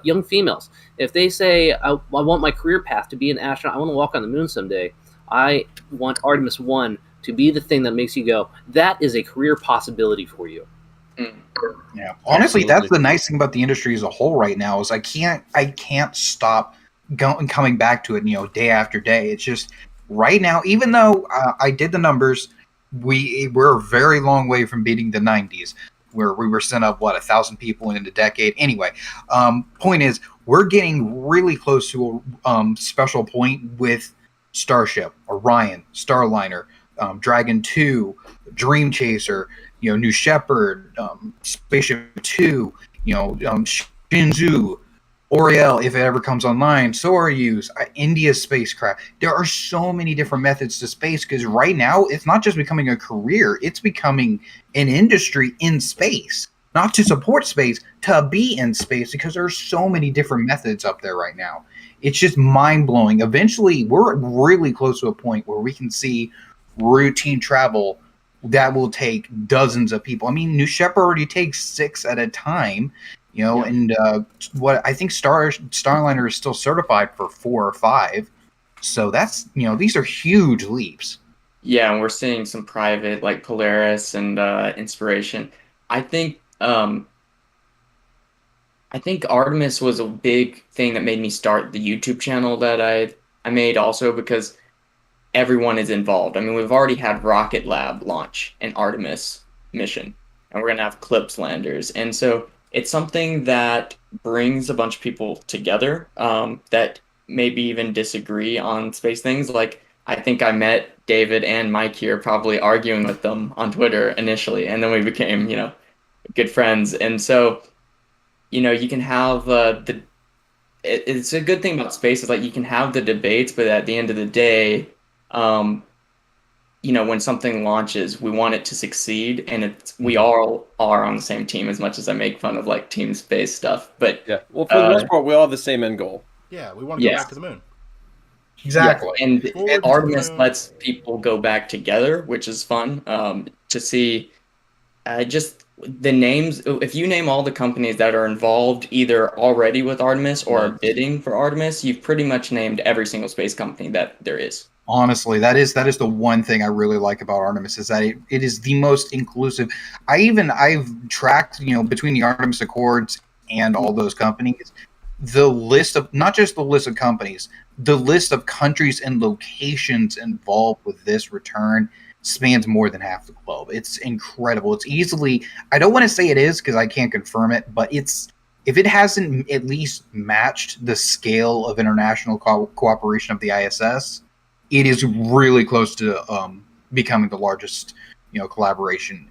young females. If they say, I want my career path to be an astronaut, I want to walk on the moon someday, I want Artemis 1 to be the thing that makes you go, that is a career possibility for you. Yeah, honestly, that's the nice thing about the industry as a whole right now is I can't stop coming back to it, day after day. It's just right now, even though I did the numbers, we're a very long way from beating the 90s, where we were sent up 1,000 people in a decade. Anyway, point is, we're getting really close to a special point with Starship, Orion, Starliner, Dragon 2, Dream Chaser, New Shepard, Spaceship 2, Shinzu, Orion, if it ever comes online, Soyuz, India's spacecraft. There are so many different methods to space because right now it's not just becoming a career, it's becoming an industry in space. Not to support space, to be in space because there are so many different methods up there right now. It's just mind-blowing. Eventually, we're really close to a point where we can see routine travel that will take dozens of people. I mean, New Shepard already takes 6 at a time. And what I think Starliner is still certified for 4 or 5. So that's, these are huge leaps. Yeah, and we're seeing some private like Polaris and Inspiration. I think Artemis was a big thing that made me start the YouTube channel that I made also because everyone is involved. I mean, we've already had Rocket Lab launch an Artemis mission, and we're going to have CLIPS landers. And so it's something that brings a bunch of people together that maybe even disagree on space things. Like I think I met David and Mike here probably arguing with them on Twitter initially, and then we became, good friends. And so, you can have it's a good thing about space is like you can have the debates, but at the end of the day, um, when something launches, we want it to succeed, and we all are on the same team. As much as I make fun of like team space stuff, but Yeah. Well, for the most part, we all have the same end goal. Yeah, we want to go Yeah. back to the moon. Exactly. yeah, and Forward to the Artemis moon. lets people go back together, which is fun to see. Just the names. If you name all the companies that are involved, either already with Artemis or are bidding for Artemis, you've pretty much named every single space company that there is. Honestly, that is the one thing I really like about Artemis is that it is the most inclusive. I've tracked, between the Artemis Accords and all those companies, the list of not just the list of companies, the list of countries and locations involved with this return spans more than half the globe. It's incredible. It's easily, I don't want to say it is because I can't confirm it, but if it hasn't at least matched the scale of international cooperation of the ISS, it is really close to becoming the largest, collaboration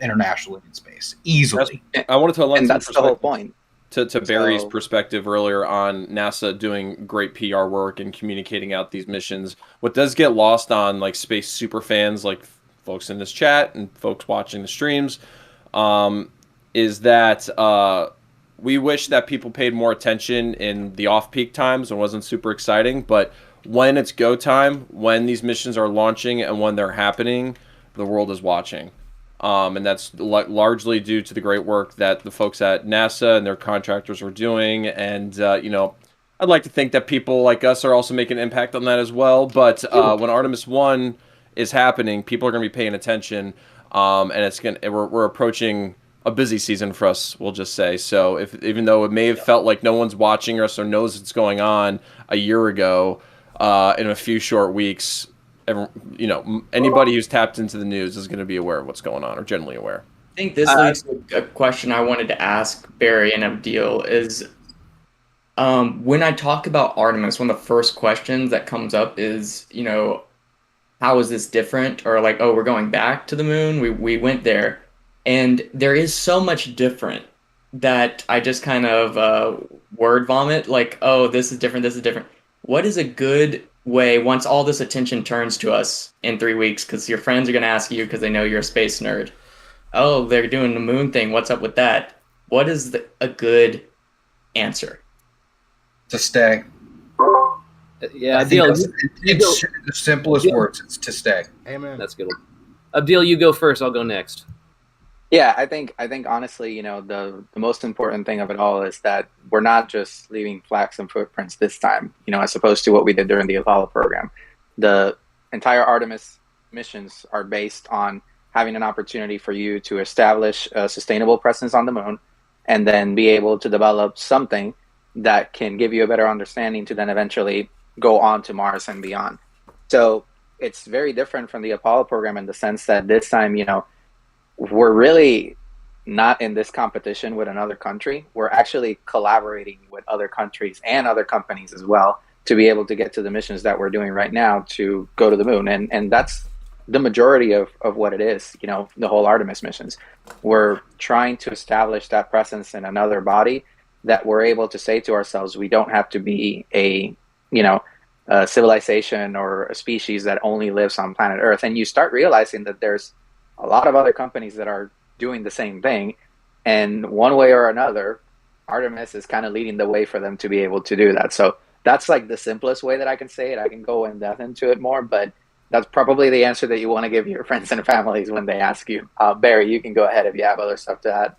internationally in space, easily. I wanted to lend And some that's the whole perspective point. to Barry's So- perspective earlier on NASA doing great PR work and communicating out these missions. What does get lost on like space super fans, like folks in this chat and folks watching the streams, is that we wish that people paid more attention in the off-peak times and wasn't super exciting, but when it's go time, when these missions are launching and when they're happening, the world is watching. And that's largely due to the great work that the folks at NASA and their contractors are doing. And, I'd like to think that people like us are also making an impact on that as well. But when Artemis 1 is happening, people are going to be paying attention. And we're approaching a busy season for us, we'll just say. So even though it may have felt like no one's watching us or knows what's going on a year ago, in a few short weeks, anybody who's tapped into the news is going to be aware of what's going on or generally aware. I think this leads to a question I wanted to ask Barry and Abdil is, when I talk about Artemis, one of the first questions that comes up is, how is this different? Or like, oh, we're going back to the moon. We went there. And there is so much different that I just kind of word vomit, like, oh, this is different, this is different. What is a good way, once all this attention turns to us in 3 weeks, because your friends are going to ask you because they know you're a space nerd, oh, they're doing the moon thing, what's up with that? What is a good answer? To stay. Yeah, I think Abdil, it's the simplest words. It's to stay. Amen. that's good. Abdil, you go first. I'll go next. Yeah, I think honestly, the most important thing of it all is that we're not just leaving flags and footprints this time, as opposed to what we did during the Apollo program. The entire Artemis missions are based on having an opportunity for you to establish a sustainable presence on the moon and then be able to develop something that can give you a better understanding to then eventually go on to Mars and beyond. So it's very different from the Apollo program in the sense that this time, we're really not in this competition with another country. We're actually collaborating with other countries and other companies as well to be able to get to the missions that we're doing right now to go to the moon. And that's the majority of what it is, the whole Artemis missions. We're trying to establish that presence in another body that we're able to say to ourselves, we don't have to be a civilization or a species that only lives on planet Earth. And you start realizing that there's a lot of other companies that are doing the same thing, and one way or another, Artemis is kind of leading the way for them to be able to do that. So that's like the simplest way that I can say it. I can go in depth into it more, but that's probably the answer that you want to give your friends and families when they ask you. Barry, you can go ahead if you have other stuff to add.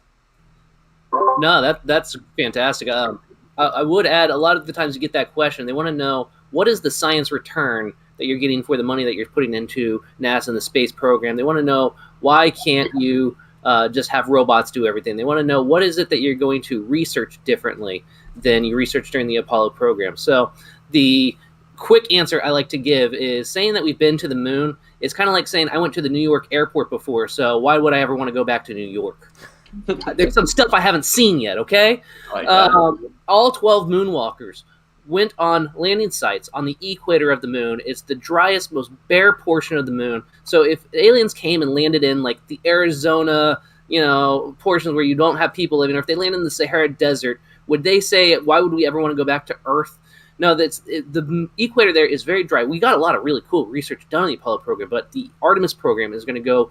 No, that's fantastic. I would add, a lot of the times you get that question, they want to know, what is the science return that you're getting for the money that you're putting into NASA and the space program? They want to know, why can't you just have robots do everything? They want to know, what is it that you're going to research differently than you researched during the Apollo program? So the quick answer I like to give is saying that we've been to the moon is kind of like saying I went to the New York airport before, so why would I ever want to go back to New York? There's some stuff I haven't seen yet, okay? Like that. All 12 moonwalkers went on landing sites on the equator of the moon. It's the driest, most bare portion of the moon. So if aliens came and landed in like the Arizona, portions where you don't have people living, or if they land in the Sahara Desert, would they say, why would we ever want to go back to Earth? No, the equator there is very dry. We got a lot of really cool research done on the Apollo program, but the Artemis program is going to go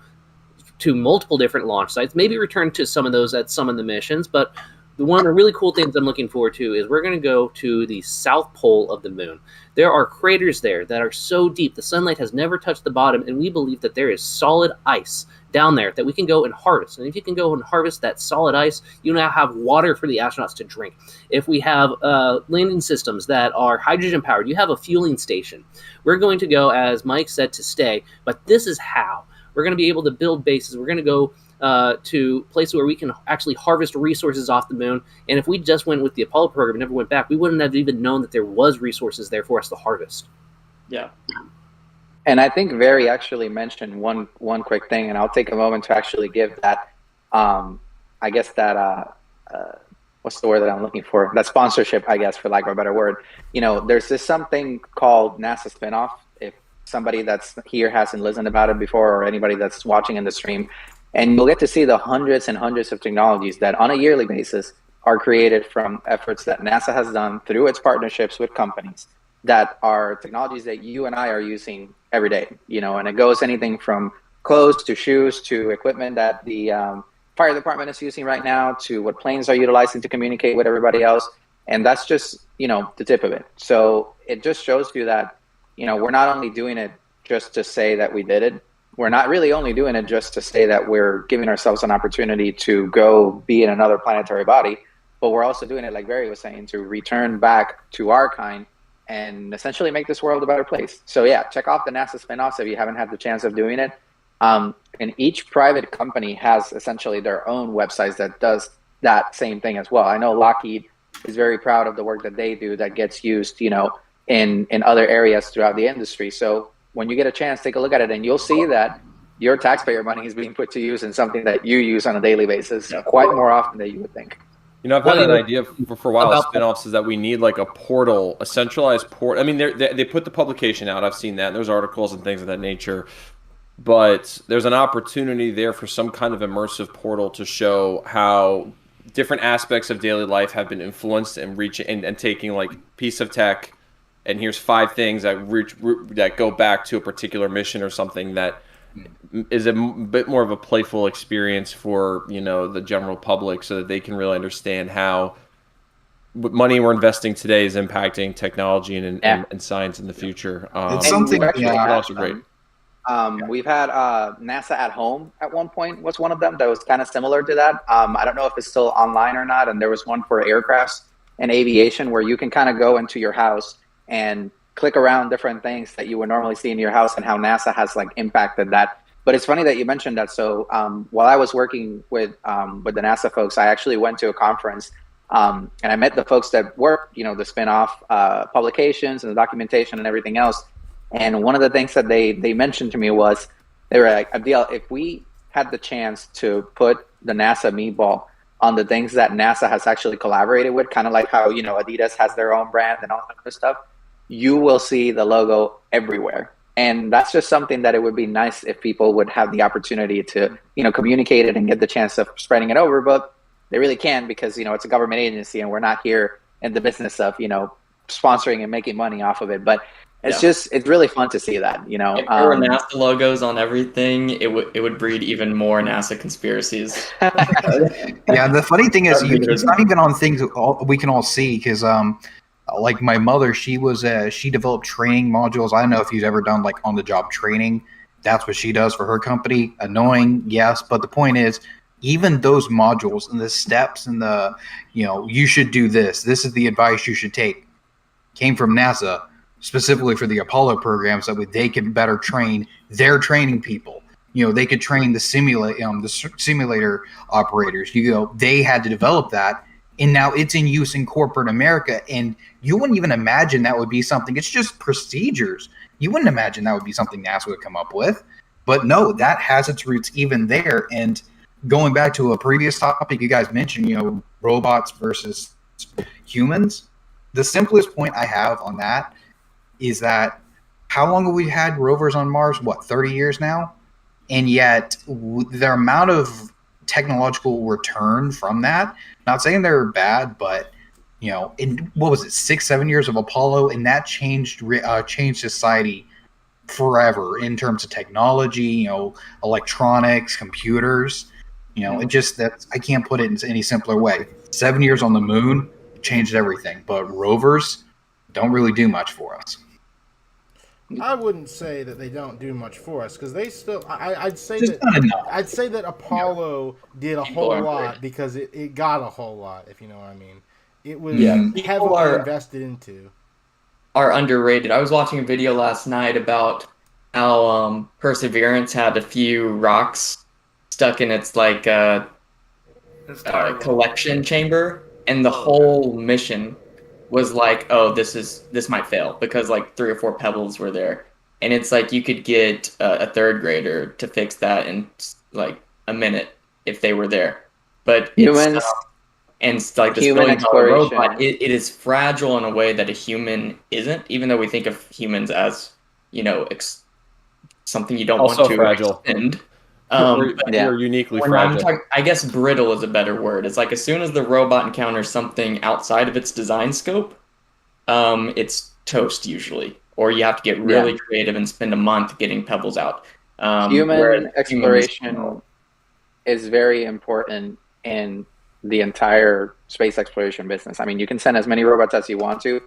to multiple different launch sites, maybe return to some of those at some of the missions. But one of the really cool things I'm looking forward to is we're going to go to the south pole of the moon. There are craters there that are so deep, the sunlight has never touched the bottom, and we believe that there is solid ice down there that we can go and harvest. And if you can go and harvest that solid ice, you now have water for the astronauts to drink. If we have landing systems that are hydrogen powered, you have a fueling station. We're going to go, as Mike said, to stay, but this is how. We're going to be able to build bases. We're going to go to places where we can actually harvest resources off the moon. And if we just went with the Apollo program and never went back, we wouldn't have even known that there was resources there for us to harvest. Yeah. And I think Very actually mentioned one quick thing, and I'll take a moment to actually give that, I guess that, what's the word that I'm looking for? That sponsorship, I guess, for lack of a better word. There's this something called NASA Spinoff. If somebody that's here hasn't listened about it before, or anybody that's watching in the stream, and you'll get to see the hundreds and hundreds of technologies that on a yearly basis are created from efforts that NASA has done through its partnerships with companies that are technologies that you and I are using every day, and it goes anything from clothes to shoes to equipment that the fire department is using right now to what planes are utilizing to communicate with everybody else. And that's just, the tip of it. So it just shows you that, we're not only doing it just to say that we did it. We're not really only doing it just to say that we're giving ourselves an opportunity to go be in another planetary body, but we're also doing it, like Barry was saying, to return back to our kind and essentially make this world a better place. So yeah, check off the NASA spinoffs if you haven't had the chance of doing it. And each private company has essentially their own websites that does that same thing as well. I know Lockheed is very proud of the work that they do that gets used, in other areas throughout the industry. So when you get a chance, take a look at it, and you'll see that your taxpayer money is being put to use in something that you use on a daily basis quite more often than you would think. I've had an idea for a while. Spinoffs is that we need like a portal, a centralized port. I mean, they put the publication out. I've seen that. And there's articles and things of that nature. But there's an opportunity there for some kind of immersive portal to show how different aspects of daily life have been influenced and and taking like piece of tech. And here's 5 things that go back to a particular mission or something that is a bit more of a playful experience for the general public, so that they can really understand how money we're investing today is impacting technology and science in the future. It's something also great. We've had NASA at Home at one point was one of them that was kind of similar to that. I don't know if it's still online or not. And there was one for aircrafts and aviation where you can kind of go into your house and click around different things that you would normally see in your house and how NASA has like impacted that. But it's funny that you mentioned that. So while I was working with the NASA folks, I actually went to a conference and I met the folks that work, the spinoff publications and the documentation and everything else. And one of the things that they mentioned to me was, they were like, Abdiel, if we had the chance to put the NASA meatball on the things that NASA has actually collaborated with, kind of like how, Adidas has their own brand and all that other stuff, you will see the logo everywhere. And that's just something that it would be nice if people would have the opportunity to, communicate it and get the chance of spreading it over. But they really can't, because, it's a government agency and we're not here in the business of, sponsoring and making money off of it. But it's it's really fun to see that, If there were NASA logos on everything, it would breed even more NASA conspiracies. Yeah, the funny thing is, it's not even on things we can all see, because like my mother, she developed training modules. I don't know if you've ever done like on-the-job training. That's what she does for her company. Annoying, yes, but the point is, even those modules and the steps and the, you should do this. This is the advice you should take, came from NASA specifically for the Apollo program, so that they can better train their training people. They could train the simulator operators. They had to develop that. And now it's in use in corporate America, and you wouldn't even imagine that would be something. It's just procedures. You wouldn't imagine that would be something NASA would come up with. But no, that has its roots even there. And going back to a previous topic you guys mentioned, robots versus humans, the simplest point I have on that is that how long have we had rovers on Mars? What, 30 years now? And yet the amount of technological return from that, not saying they're bad, but in what was it, 6-7 years of Apollo, and that changed society forever in terms of technology, electronics, computers. It just, that I can't put it in any simpler way. 7 years on the moon changed everything, but rovers don't really do much for us. I wouldn't say that they don't do much for us, because they still. I'd say Just that. not enough. I'd say that Apollo did a People whole are lot good. because it got a whole lot. If you know what I mean, it was Yeah. People heavily are- invested into. Are underrated. I was watching a video last night about how Perseverance had a few rocks stuck in its like It's tired. collection chamber, and the whole mission was like, oh, this might fail because like 3 or 4 pebbles were there, and it's like you could get a third grader to fix that in like a minute if they were there, but Humans, and it's like this human billion-dollar exploration. robot, it is fragile in a way that a human isn't, even though we think of humans as something you don't Also want to fragile. extend. We're, But Yeah. we're uniquely when I'm fragile. talking, I guess brittle is a better word. It's like as soon as the robot encounters something outside of its design scope, it's toast usually, or you have to get really creative and spend a month getting pebbles out. Whereas Human humans, exploration is very important in the entire space exploration business. I mean, you can send as many robots as you want to.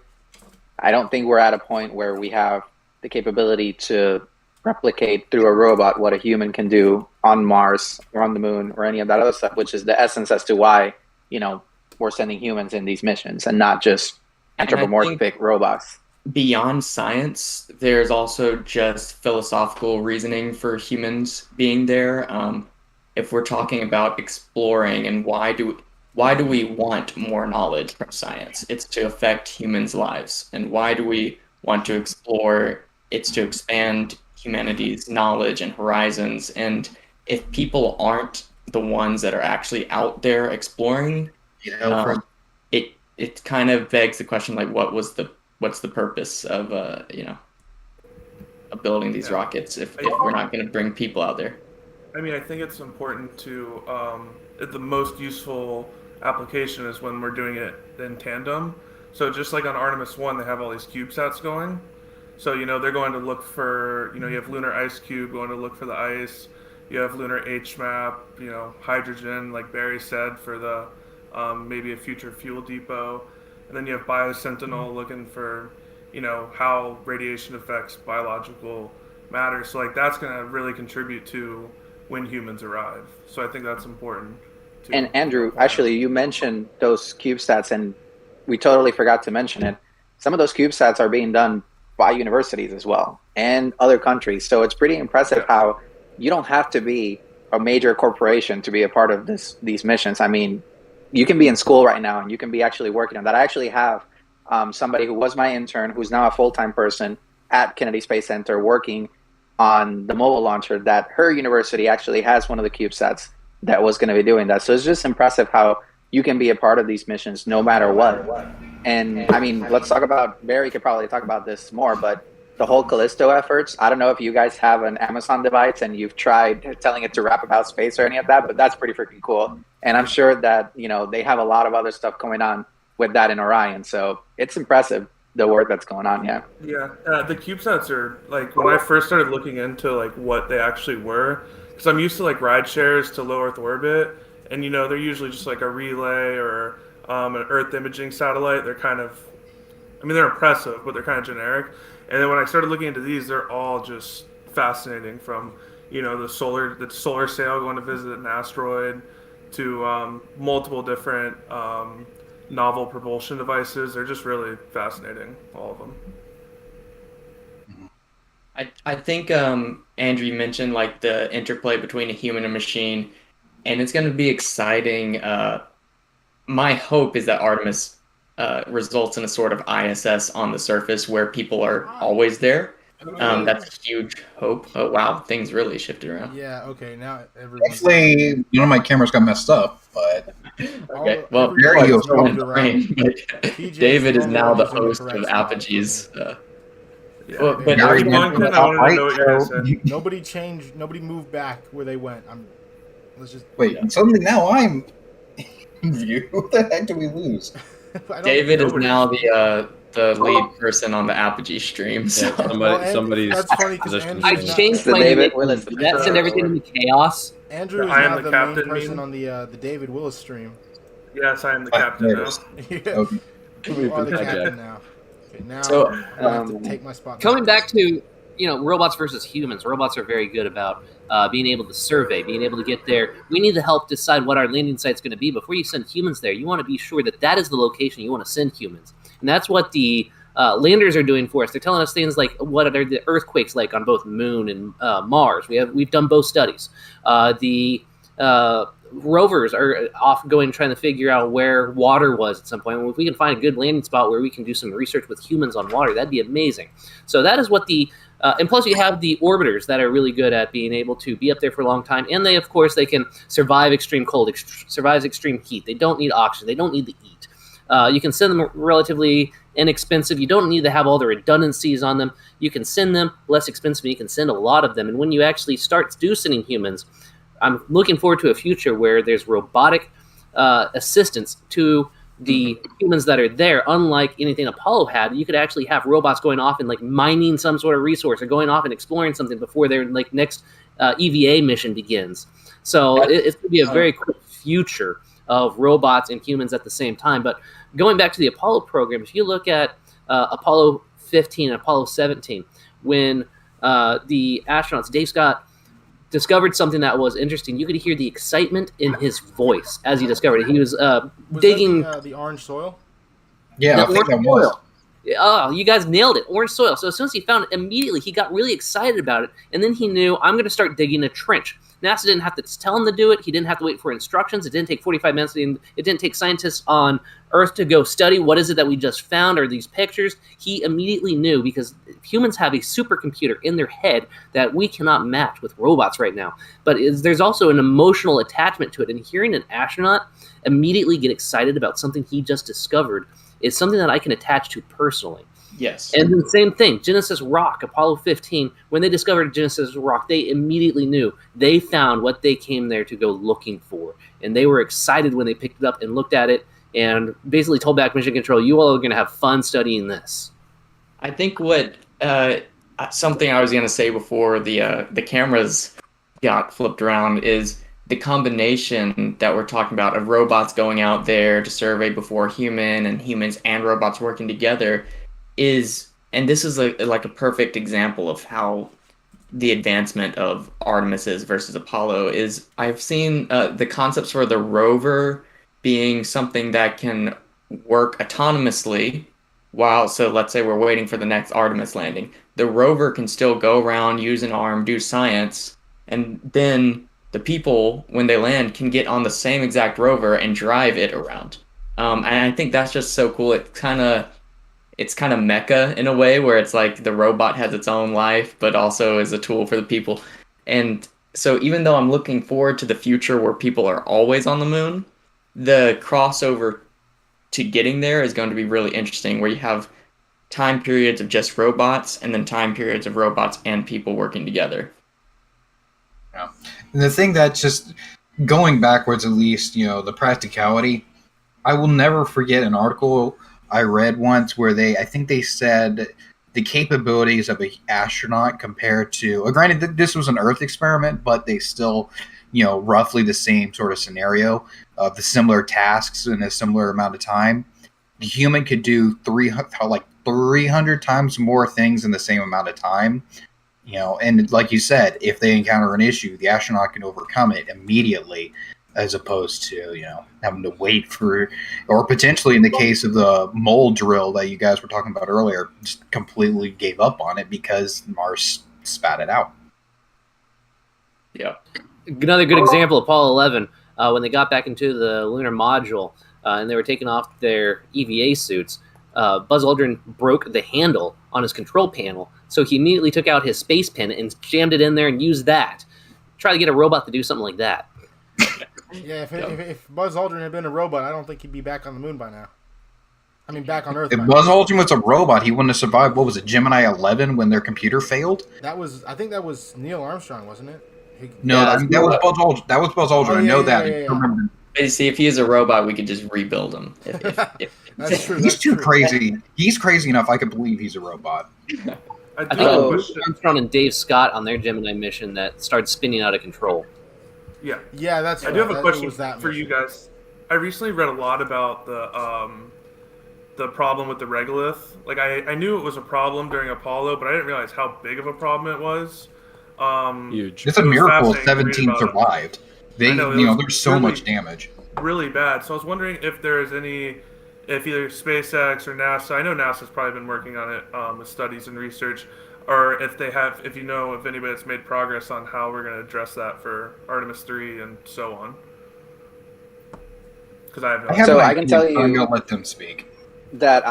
I don't think we're at a point where we have the capability to replicate through a robot what a human can do on Mars or on the moon or any of that other stuff, which is the essence as to why, we're sending humans in these missions and not just And I anthropomorphic robots. beyond science, there's also just philosophical reasoning for humans being there. If we're talking about exploring and why do we want more knowledge from science? It's to affect humans' lives. And why do we want to explore? It's to expand humanity's knowledge and horizons. And if people aren't the ones that are actually out there exploring, it kind of begs the question, like, what's the purpose of of building these rockets if we're not going to bring people out there? I mean, I think it's important to the most useful application is when we're doing it in tandem. So just like on Artemis 1, they have all these CubeSats going. So, they're going to look for, you have Lunar Ice Cube going to look for the ice. You have Lunar HMAP, hydrogen, like Barry said, for the maybe a future fuel depot. And then you have Biosentinel looking for, how radiation affects biological matter. So, like, that's going to really contribute to when humans arrive. So I think that's important. And Andrew, actually, you mentioned those CubeSats, and we totally forgot to mention it. Some of those CubeSats are being done by universities as well and other countries. So it's pretty impressive how you don't have to be a major corporation to be a part of these missions. I mean, you can be in school right now and you can be actually working on that. I actually have somebody who was my intern, who's now a full-time person at Kennedy Space Center working on the mobile launcher, that her university actually has one of the CubeSats that was going to be doing that. So it's just impressive how you can be a part of these missions no matter what. And I mean, let's talk about, Barry could probably talk about this more, but the whole Callisto efforts, I don't know if you guys have an Amazon device and you've tried telling it to rap about space or any of that, but that's pretty freaking cool. And I'm sure that, they have a lot of other stuff going on with that in Orion. So it's impressive, the work that's going on. Yeah. The CubeSats are like, when I first started looking into like what they actually were, because I'm used to like ride shares to low Earth orbit, and they're usually just like a relay or an Earth imaging satellite. They're kind of, they're impressive, but they're kind of generic. And then when I started looking into these, they're all just fascinating, from the solar sail going to visit an asteroid to multiple different novel propulsion devices. They're just really fascinating, all of them. I think Andrew, you mentioned like the interplay between a human and machine, and it's going to be exciting. My hope is that Artemis results in a sort of ISS on the surface where people are always there. That's a huge hope. Oh wow, things really shifted around. Yeah. Okay. Now everyone. Actually, my cameras got messed up, but Okay, well, There you everybody's go. moved around. TJ David is the now only the one using host of correct spelling for Apogie's. me. Yeah. Well, but Very I One good. thing I wanted to know what you guys So- said. Nobody changed. Nobody moved back where they went. Let's just Wait, suddenly now I'm in view. What the heck did we lose? David is nobody- now the lead person on the Apogee stream. So. Yeah, Well, somebody's that's funny 'cause position Andrew's is not- I changed It's the my David nickname. Willis. Did that send everything into chaos? Andrew is I am now the the captain, main person meme. on the David Willis stream. Yes, I am the Ah, captain there it now. is. Yeah, Okay. you are the Hijack. captain now. Okay, now So, I'm gonna have to take my spot. Coming back to robots versus humans. Robots are very good about being able to survey, being able to get there. We need to help decide what our landing site's going to be before you send humans there. You want to be sure that that is the location you want to send humans, and that's what the landers are doing for us. They're telling us things like what are the earthquakes like on both Moon and Mars. We've done both studies. The rovers are off going trying to figure out where water was at some point. If we can find a good landing spot where we can do some research with humans on water, that'd be amazing. So that is what and plus you have the orbiters that are really good at being able to be up there for a long time, and they can survive extreme cold, survive extreme heat. They don't need oxygen. They don't need to eat. You can send them relatively inexpensive. You don't need to have all the redundancies on them. You can send them less expensive, and you can send a lot of them. And when you actually start sending humans, I'm looking forward to a future where there's robotic assistance to the humans that are there. Unlike anything Apollo had, you could actually have robots going off and like mining some sort of resource or going off and exploring something before their like next EVA mission begins. So it's going to be a very cool future of robots and humans at the same time. But going back to the Apollo program, if you look at Apollo 15 and Apollo 17, when the astronauts, Dave Scott, discovered something that was interesting, you could hear the excitement in his voice as he discovered it. He was digging the orange soil. Yeah, I the think that orange was. soil. Oh, you guys nailed it. Orange soil. So as soon as he found it, immediately he got really excited about it. And then he knew, I'm going to start digging a trench. NASA didn't have to tell him to do it. He didn't have to wait for instructions. It didn't take 45 minutes. It didn't take scientists on Earth to go study what is it that we just found or these pictures. He immediately knew, because humans have a supercomputer in their head that we cannot match with robots right now. But there's also an emotional attachment to it. And hearing an astronaut immediately get excited about something he just discovered is something that I can attach to personally. Yes. And the same thing, Genesis Rock, Apollo 15, when they discovered Genesis Rock, they immediately knew they found what they came there to go looking for. And they were excited when they picked it up and looked at it and basically told back Mission Control, you all are going to have fun studying this. I think what something I was going to say before the cameras got flipped around is the combination that we're talking about of robots going out there to survey before humans and robots working together and this is like a perfect example of how the advancement of Artemis is versus Apollo is. I've seen the concepts for the rover being something that can work autonomously so let's say we're waiting for the next Artemis landing. The rover can still go around, use an arm, do science, and then the people, when they land, can get on the same exact rover and drive it around. And I think that's just so cool. It's kind of mecha in a way, where it's like the robot has its own life, but also is a tool for the people. And so even though I'm looking forward to the future where people are always on the moon, the crossover to getting there is going to be really interesting, where you have time periods of just robots and then time periods of robots and people working together. Yeah. And the thing that just going backwards, at least, the practicality, I will never forget an article I read once where I think they said the capabilities of an astronaut compared to, granted this was an Earth experiment, but they still, roughly the same sort of scenario of the similar tasks in a similar amount of time. The human could do 300 times more things in the same amount of time. And like you said, if they encounter an issue, the astronaut can overcome it immediately, as opposed to, having to wait for, or potentially in the case of the mole drill that you guys were talking about earlier, just completely gave up on it because Mars spat it out. Yeah. Another good example, Apollo 11, when they got back into the lunar module and they were taking off their EVA suits, Buzz Aldrin broke the handle on his control panel, so he immediately took out his space pen and jammed it in there and used that. Try to get a robot to do something like that. Yeah, if Buzz Aldrin had been a robot, I don't think he'd be back on the moon by now. I mean, back on Earth. If By Buzz now. Aldrin was a robot, he wouldn't have survived. What was it, Gemini 11, when their computer failed? I think that was Neil Armstrong, wasn't it? No, Yeah, I mean, that was Buzz Aldrin. That was Buzz Aldrin. Oh, I yeah, know yeah, that. yeah, I yeah. remember. See, if he is a robot, we could just rebuild him. That's true. He's That's too true. crazy. He's crazy enough. I could believe he's a robot. I I do think have it a was question. Armstrong and Dave Scott on their Gemini mission that started spinning out of control. Yeah. Yeah, that's. I do have a That question was that for you mission. guys. I recently read a lot about the problem with the regolith. Like I knew it was a problem during Apollo, but I didn't realize how big of a problem it was. Huge. It's a It was miracle fascinating to read 17 about it. survived. They, I know, it you know, was there's so really- much damage. Really bad. So I was wondering if there's if either SpaceX or NASA, I know NASA's probably been working on it with studies and research, or if you know if anybody that's made progress on how we're going to address that for Artemis 3 and so on. Because I have no I have So an I can idea, tell but I'm you- gonna let them speak. That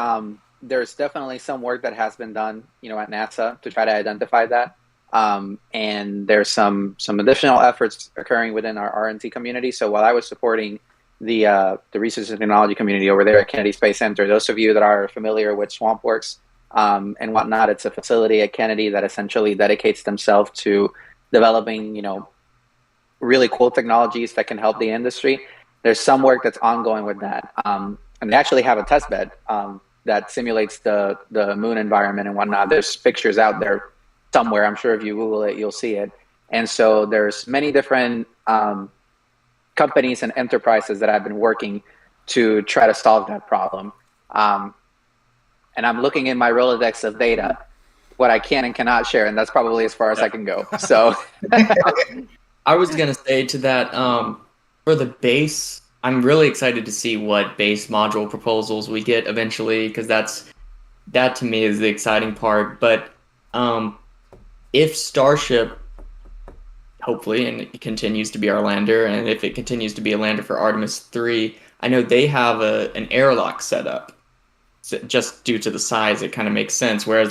there's definitely some work that has been done, at NASA to try to identify that. And there's some additional efforts occurring within our R&T community. So while I was supporting the research and technology community over there at Kennedy Space Center, those of you that are familiar with SwampWorks and whatnot, it's a facility at Kennedy that essentially dedicates themselves to developing, really cool technologies that can help the industry. There's some work that's ongoing with that. And they actually have a test bed that simulates the moon environment and whatnot. There's pictures out there somewhere. I'm sure if you Google it, you'll see it. And so there's many different companies and enterprises that have been working to try to solve that problem. And I'm looking in my Rolodex of data, what I can and cannot share, and that's probably as far as I can go. So I was gonna say to that, for the base, I'm really excited to see what base module proposals we get eventually, because that to me is the exciting part. But if Starship, hopefully, and it continues to be our lander, and if it continues to be a lander for Artemis 3, I know they have an airlock set up. So just due to the size, it kind of makes sense. Whereas,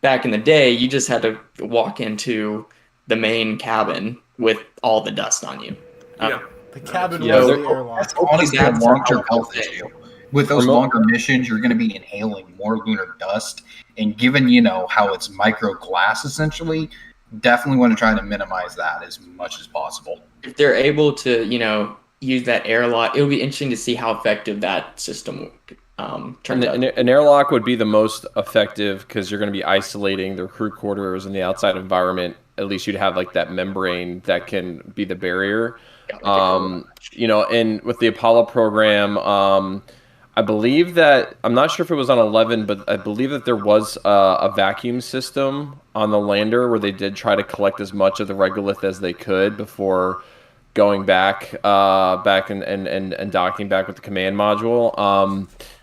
back in the day, you just had to walk into the main cabin with all the dust on you. Yeah. The cabin Yeah, was they're- the airlock. That's honestly a that's long-term a health thing. issue. With those Remote- longer missions, you're going to be inhaling more lunar dust, and given how it's micro glass essentially, definitely want to try to minimize that as much as possible. If they're able to, use that airlock, it'll be interesting to see how effective that system turns out. An airlock would be the most effective because you're going to be isolating the crew quarters and the outside environment. At least you'd have that membrane that can be the barrier. And with the Apollo program, I believe that, I'm not sure if it was on 11, but I believe that there was a vacuum system on the lander where they did try to collect as much of the regolith as they could before going back and docking back with the command module.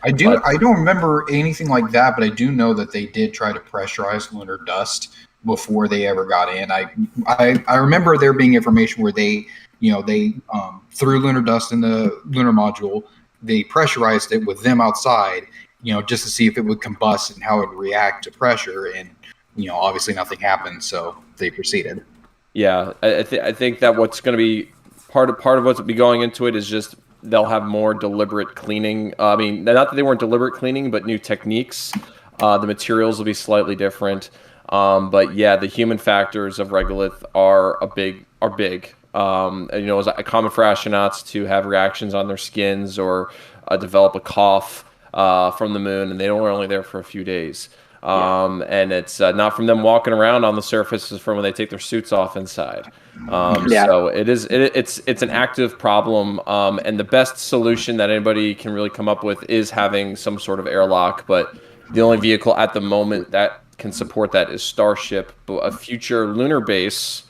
I don't remember anything like that, but I do know that they did try to pressurize lunar dust before they ever got in. I remember there being information where they threw lunar dust in the lunar module. They pressurized it with them outside, just to see if it would combust and how it would react to pressure. And, obviously nothing happened, so they proceeded. Yeah, I think that what's going to be part of what's be going into it is just they'll have more deliberate cleaning. I mean, not that they weren't deliberate cleaning, but new techniques. The materials will be slightly different. But yeah, the human factors of regolith are big. And, it's common for astronauts to have reactions on their skins or develop a cough from the moon, and they're only there for a few days. And it's not from them walking around on the surface, it's from when they take their suits off inside. So it's an active problem. And the best solution that anybody can really come up with is having some sort of airlock. But the only vehicle at the moment that can support that is Starship. But a future lunar base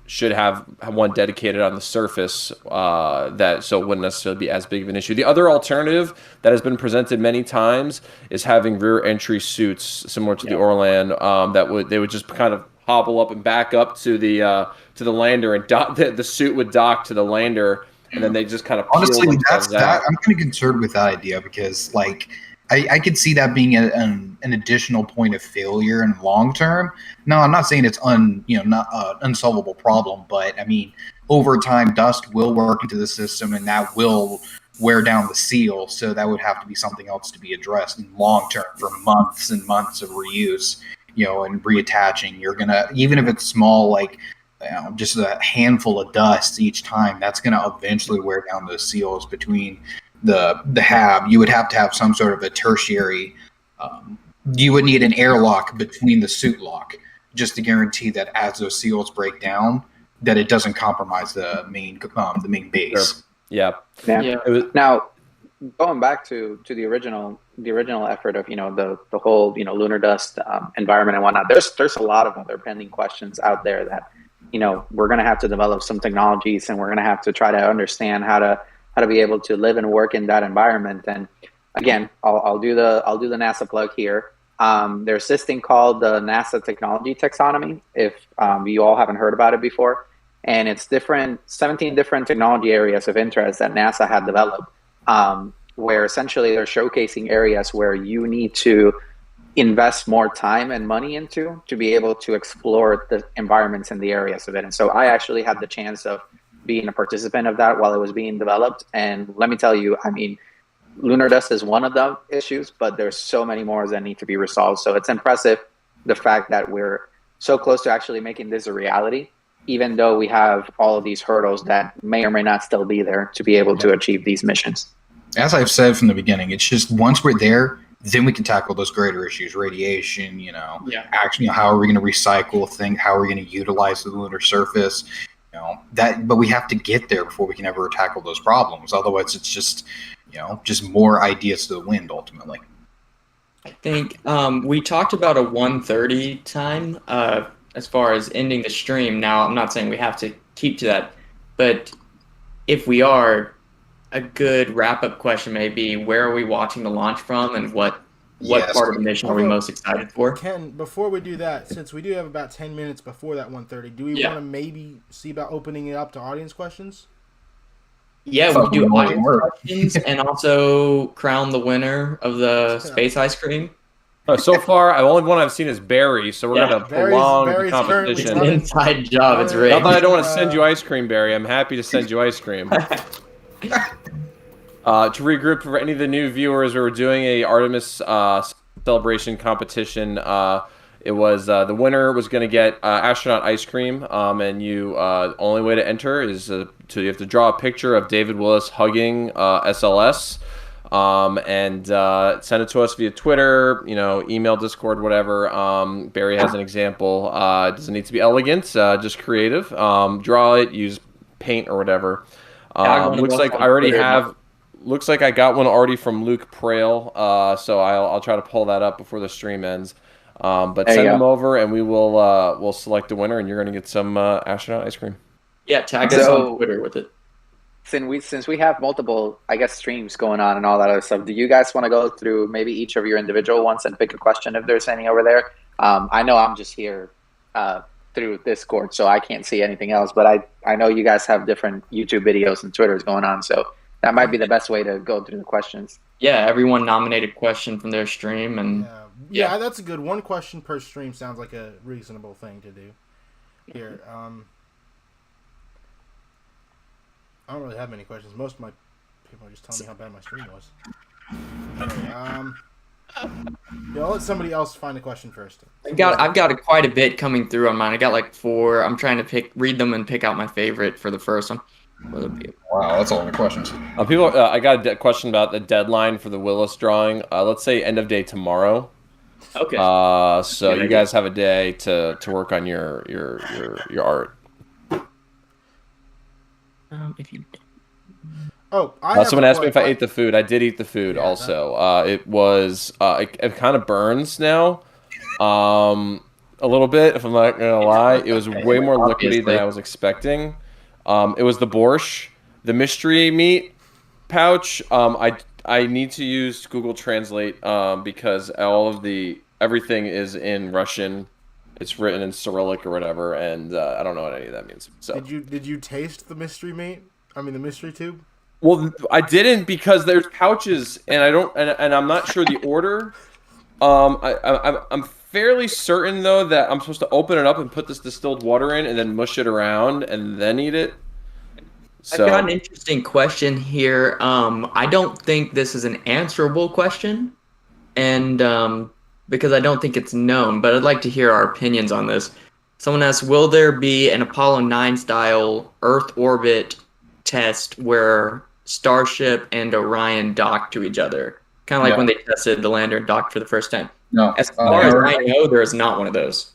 should have one dedicated on the surface, so it wouldn't necessarily be as big of an issue. The other alternative that has been presented many times is having rear entry suits similar to the Orlan, they would just kind of hobble up and back up to the lander, and the suit would dock to the lander, and then they just kind of peel Honestly, themselves out. I'm kind of concerned with that idea because, I could see that being an additional point of failure in long term. No, I'm not saying it's not unsolvable problem, but I mean, over time, dust will work into the system, and that will wear down the seal. So that would have to be something else to be addressed in long term for months and months of reuse, and reattaching. You're gonna, even if it's small, like just a handful of dust each time, that's gonna eventually wear down those seals between the hab. You would have to have some sort of a tertiary. You would need an airlock between the suit lock just to guarantee that as those seals break down, that it doesn't compromise the main base. Sure. Yeah. Now, going back to the original effort of the whole lunar dust environment and whatnot, there's a lot of other pending questions out there that we're going to have to develop some technologies, and we're going to have to try to understand how to be able to live and work in that environment. And again, I'll do the NASA plug here. There's this thing called the NASA Technology Taxonomy, if you all haven't heard about it before. And it's 17 different technology areas of interest that NASA had developed, where essentially they're showcasing areas where you need to invest more time and money into to be able to explore the environments and the areas of it. And so I actually had the chance of being a participant of that while it was being developed. And let me tell you, I mean, lunar dust is one of the issues, but there's so many more that need to be resolved. So it's impressive, the fact that we're so close to actually making this a reality, even though we have all of these hurdles that may or may not still be there to be able to achieve these missions. As I've said from the beginning, it's just once we're there, then we can tackle those greater issues, radiation, actually, how are we going to recycle things? How are we going to utilize the lunar surface? But we have to get there before we can ever tackle those problems. Otherwise, it's just more ideas to the wind, ultimately. I think we talked about a 1:30 time as far as ending the stream. Now, I'm not saying we have to keep to that, but if we are, a good wrap-up question may be, where are we watching the launch from, and what part of the mission are we most excited for? Ken, before we do that, since we do have about 10 minutes before that 1:30, do we want to maybe see about opening it up to audience questions? Yeah, we do audience questions and also crown the winner of the space ice cream. So far, the only one I've seen is Barry, so we're going to prolong the competition. It's an inside job. It's rigged. Not that I don't want to send you ice cream, Barry. I'm happy to send you ice cream. To regroup for any of the new viewers, we were doing a Artemis celebration competition. It was the winner was going to get astronaut ice cream, and only way to enter is you have to draw a picture of David Willis hugging SLS, and send it to us via Twitter, email, Discord, whatever. Barry has an example. It doesn't need to be elegant, just creative. Draw it, use paint or whatever. Looks like I already have. Looks like I got one already from Luke Prail, so I'll try to pull that up before the stream ends. But send them over, and we'll select a winner, and you're going to get some astronaut ice cream. Yeah, tag us on Twitter with it. Since we have multiple, I guess, streams going on and all that other stuff, do you guys want to go through maybe each of your individual ones and pick a question if there's any over there? I know I'm just here through Discord, so I can't see anything else, but I know you guys have different YouTube videos and Twitters going on, so that might be the best way to go through the questions. Yeah, everyone nominated question from their stream, and yeah, that's a good one question per stream. Sounds like a reasonable thing to do. Here, I don't really have many questions. Most of my people are just telling me how bad my stream was. Anyway, I'll let somebody else find a question first. I've got quite a bit coming through on mine. I got like 4. I'm trying to read them and pick out my favorite for the first one. Wow, that's a lot of questions. I got a question about the deadline for the Willis drawing. Let's say end of day tomorrow. Okay. So you guys have a day to work on your art. If you. Someone asked me if I ate the food. I did eat the food. Yeah, also, it was it kind of burns now, a little bit. If I'm not gonna lie, it was way more liquidy than I was expecting. It was the borscht, the mystery meat pouch. I need to use Google Translate because everything is in Russian. It's written in Cyrillic or whatever, and I don't know what any of that means. So did you taste the mystery meat? I mean, the mystery tube. Well, I didn't because there's pouches, and I don't, and I'm not sure the order. I'm fairly certain though that I'm supposed to open it up and put this distilled water in, and then mush it around, and then eat it. So I've got an interesting question here. I don't think this is an answerable question, and because I don't think it's known, but I'd like to hear our opinions on this. Someone asks, will there be an Apollo 9 style Earth orbit test where Starship and Orion dock to each other? Kind of like No. when they tested the lander and docked for the first time. No. As far as I know, there is not one of those.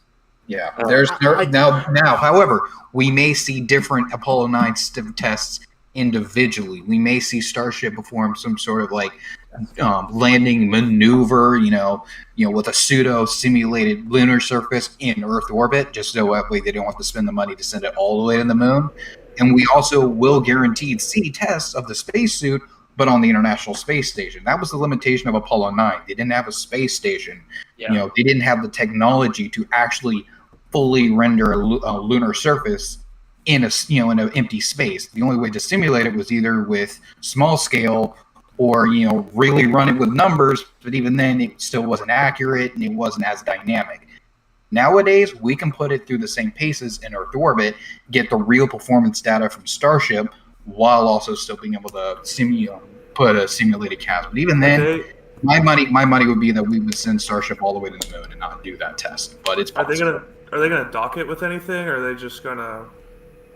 Yeah, Oh. there's now. However, we may see different Apollo 9 tests individually. We may see Starship perform some sort of like landing maneuver, with a pseudo simulated lunar surface in Earth orbit, just so that way they don't have to spend the money to send it all the way to the moon. And we also will guaranteed see tests of the spacesuit, but on the International Space Station. That was the limitation of Apollo 9. They didn't have a space station. Yeah. They didn't have the technology to actually fully render a lunar surface in in an empty space. The only way to simulate it was either with small scale or really run it with numbers, but even then it still wasn't accurate and it wasn't as dynamic. Nowadays, we can put it through the same paces in Earth orbit, get the real performance data from Starship, while also still being able to put a simulated cast. But even then, my money would be that we would send Starship all the way to the moon and not do that test. But it's possible. Are they gonna dock it with anything, or are they just gonna?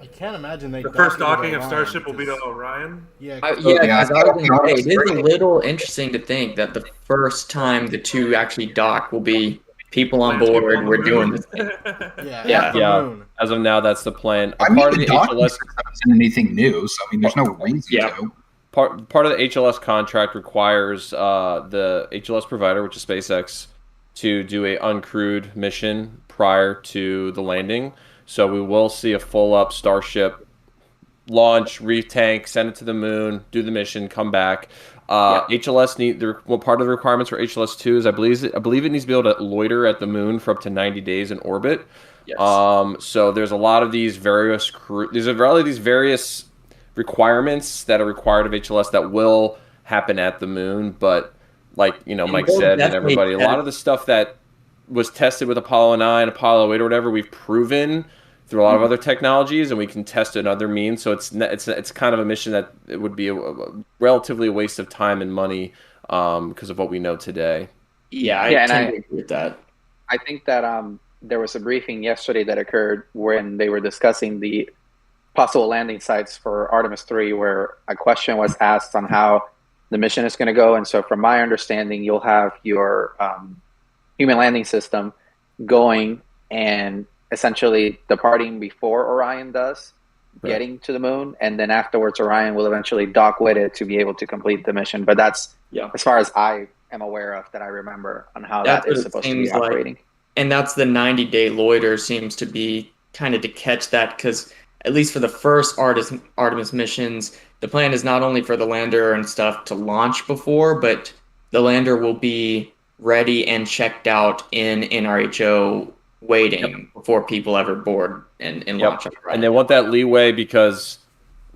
I can't imagine they. The first docking of Orion, Starship will be to Orion. Yeah. Yeah, because I was gonna say, it is a little interesting to think that the first time the two actually dock will be people on board. We're doing this thing. Yeah. Yeah. As of now, that's the plan. I mean, Part of the the docking HLS system isn't anything new, so I mean, there's no reason to. part of the HLS contract requires the HLS provider, which is SpaceX, to do a uncrewed mission prior to the landing. So we will see a full up Starship launch, retank, send it to the moon, do the mission, come back. HLS part of the requirements for HLS-2 is I believe it needs to be able to loiter at the moon for up to 90 days in orbit. Yes. So there's a lot of these various requirements that are required of HLS that will happen at the moon, but like Mike said and everybody, a lot of the stuff that was tested with Apollo 9, Apollo 8, or whatever, we've proven through a lot of other technologies, and we can test it in other means. So it's kind of a mission that it would be a relatively a waste of time and money because of what we know today. Yeah, I tend to agree with that. I think that there was a briefing yesterday that occurred when they were discussing the possible landing sites for Artemis 3, where a question was asked on how the mission is going to go. And so from my understanding, you'll have your human landing system going and essentially departing before Orion does, getting to the moon, and then afterwards Orion will eventually dock with it to be able to complete the mission. But that's as far as I am aware of that I remember on how that is supposed to be operating. And that's the 90-day loiter seems to be kind of to catch that, because at least for the first Artemis missions, the plan is not only for the lander and stuff to launch before, but the lander will be ready and checked out in NRHO waiting before people ever board and launch. And they want that leeway because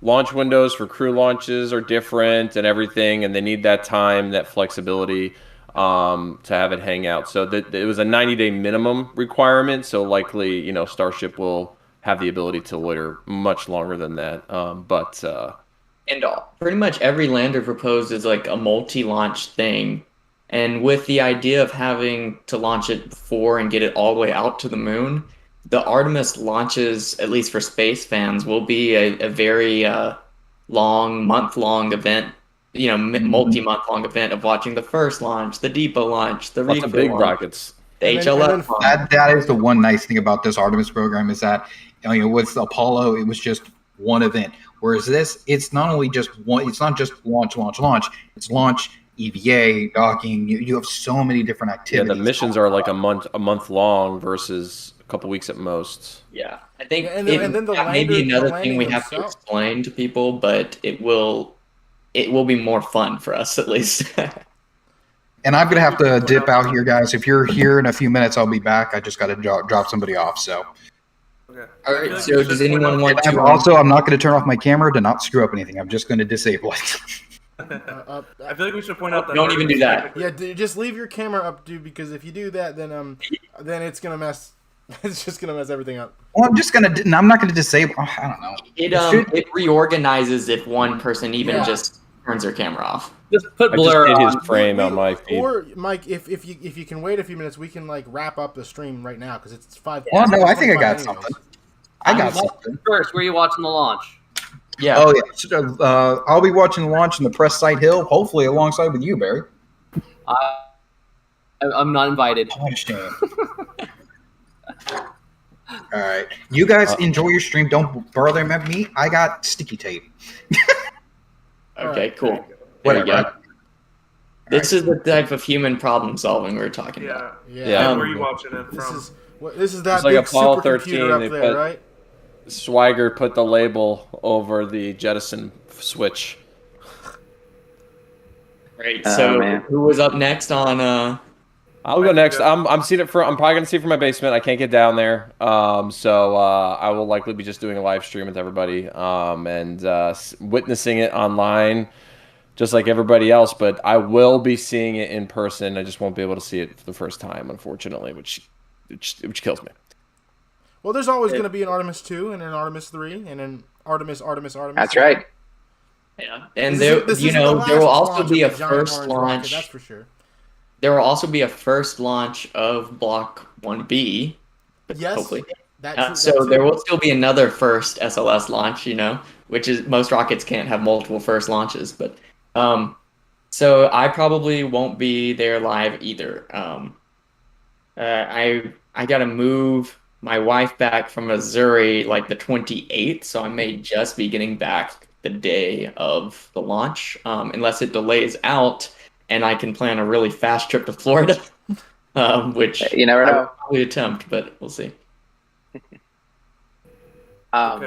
launch windows for crew launches are different and everything, and they need that time, that flexibility to have it hang out. So it was a 90-day minimum requirement, so likely Starship will have the ability to loiter much longer than that. And pretty much every lander proposed is like a multi-launch thing. And with the idea of having to launch it before and get it all the way out to the moon, the Artemis launches, at least for space fans, will be a very long, month-long event, multi-month-long event of watching the first launch, the depot launch, the lots of big launch, rockets, the HLS launch. That is the one nice thing about this Artemis program is that with Apollo, it was just one event. Whereas this, it's not only just one. It's not just launch. It's launch, EVA, docking. You have so many different activities. Yeah, the missions are like a month long versus a couple weeks at most. Yeah, I think and then the that may be lander- another thing we have to explain to people, but it will be more fun for us at least. And I'm gonna have to dip out here, guys. If you're here in a few minutes, I'll be back. I just got to drop somebody off. So. Okay. All right. So does anyone want to? Also, I'm not going to turn off my camera to not screw up anything. I'm just going to disable it. I feel like we should point out that don't even do that. Yeah, just leave your camera up, dude. Because if you do that, then it's gonna mess It's just gonna mess everything up. Well, I'm not gonna disable. I don't know. It reorganizes if one person even just turns their camera off. Just put I just blur hit on. his frame on my feed. Or Mike, if you can wait a few minutes, we can like wrap up the stream right now because it's 5. Well, no, I think I 25 got anyways. something. I got something. First, where are you watching the launch? Yeah. Oh yeah. So, I'll be watching the launch in the press site hill, hopefully alongside with you, Barry. I'm not invited. I understand. All right, you guys enjoy your stream. Don't bother me. I got sticky tape. Okay, cool. There Whatever. we go. This is the type of human problem solving we're talking about. Yeah. And where are you watching it from? This is that It's like big Apollo supercomputer 13, up they there, put- right? Swagger put the label over the jettison switch. Great. Oh, So man. who was up next on? I'll go next. I'm seeing it I'm probably gonna see it from my basement. I can't get down there. So I will likely be just doing a live stream with everybody and witnessing it online, just like everybody else. But I will be seeing it in person. I just won't be able to see it for the first time, unfortunately, which kills me. Well, there's always going to be an Artemis 2 and an Artemis 3 and an Artemis. That's right. Yeah, and This there isn't the last will also launch be of a the giant first orange rocket, launch. that's for sure. There will also be a first launch of Block 1B. Yes. Hopefully. That So too. there will still be another first SLS launch, which is most rockets can't have multiple first launches. But so I probably won't be there live either. I got to move my wife back from Missouri like the 28th, so I may just be getting back the day of the launch, unless it delays out and I can plan a really fast trip to Florida, which You never I know. will probably attempt, but we'll see. Okay,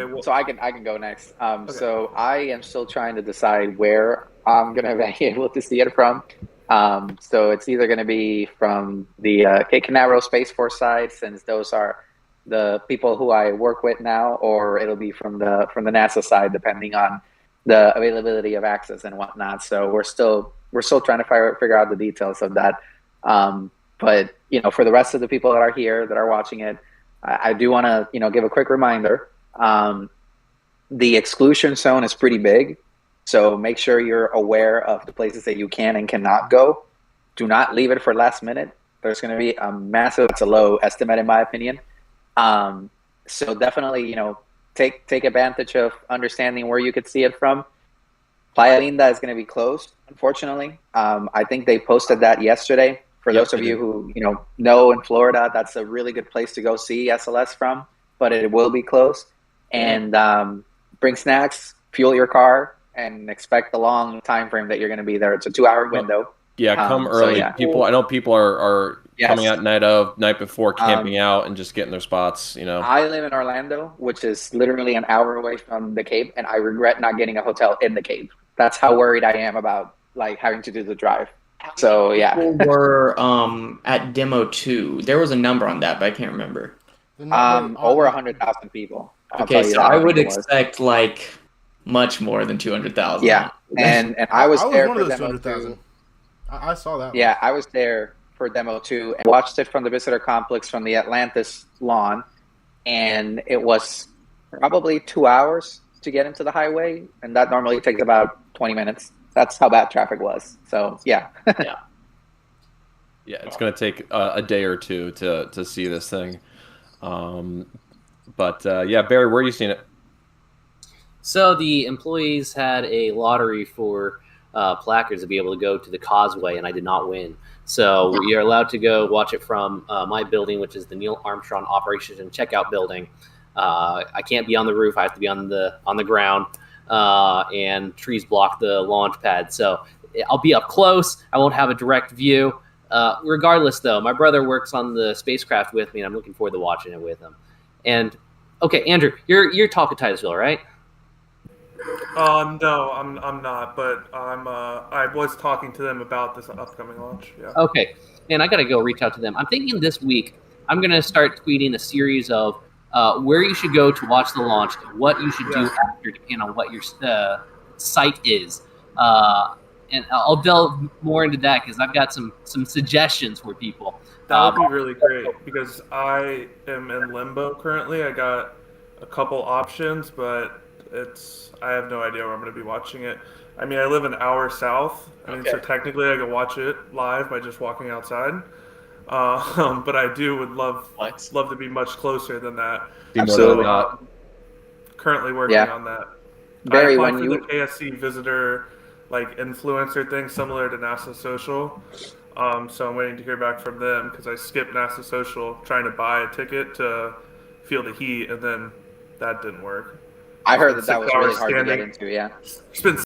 well- So I can go next. So I am still trying to decide where I'm gonna be able to see it from. So it's either gonna be from the Cape Canaveral Space Force side, since those are the people who I work with now, or it'll be from the NASA side, depending on the availability of access and whatnot. So we're still trying to figure out the details of that. But for the rest of the people that are here that are watching it, I do want to give a quick reminder. The exclusion zone is pretty big, so make sure you're aware of the places that you can and cannot go. Do not leave it for last minute. There's going to be a massive, it's a low estimate in my opinion. So definitely, take advantage of understanding where you could see it from. Playa Linda is going to be closed, unfortunately. I think they posted that yesterday. For those of you who know in Florida, that's a really good place to go see SLS from, but it will be closed. And bring snacks, fuel your car, and expect the long time frame that you're going to be there. It's a 2-hour window. Yeah, come early. yeah. I know people are Yes. coming out night before, camping out and just getting their spots. I live in Orlando, which is literally an hour away from the Cape, and I regret not getting a hotel in the Cape. That's how worried I am about having to do the drive. So yeah, People were at Demo 2. There was a number on that, but I can't remember. over 100,000 people. I'll tell Okay, you so that. I would it was. expect much more than 200,000. Yeah, and I was there one for of those demo 200,000. 2. I saw that. Yeah, I was there for demo 2 and watched it from the visitor complex from the Atlantis lawn, and it was probably 2 hours to get into the highway, and that normally takes about 20 minutes. That's how bad traffic was. So yeah. Yeah, it's going to take a day or two to see this thing. But yeah, Barry, where are you seeing it? So the employees had a lottery for placards to be able to go to the causeway, and I did not win. So we are allowed to go watch it from my building, which is the Neil Armstrong Operations and Checkout Building. I can't be on the roof; I have to be on the ground, and trees block the launch pad. So I'll be up close. I won't have a direct view. Regardless, though, my brother works on the spacecraft with me, and I'm looking forward to watching it with him. And okay, Andrew, you're talking Titusville, right? No, I'm not, but I was talking to them about this upcoming launch. Yeah. Okay, and I got to go reach out to them. I'm thinking this week I'm going to start tweeting a series of where you should go to watch the launch, what you should do after, depending on what your site is. and I'll delve more into that because I've got some suggestions for people. That would be really great because I am in limbo currently. I got a couple options, but I have no idea where I'm going to be watching it. I mean, I live an hour south. So technically I could watch it live by just walking outside. But I would love to be much closer than that. Absolutely. So currently working on that. Barry, I applied for the KSC visitor influencer thing similar to NASA Social. So I'm waiting to hear back from them because I skipped NASA Social trying to buy a ticket to feel the heat, and then that didn't work. I heard that was really hard to get into. Yeah. Spent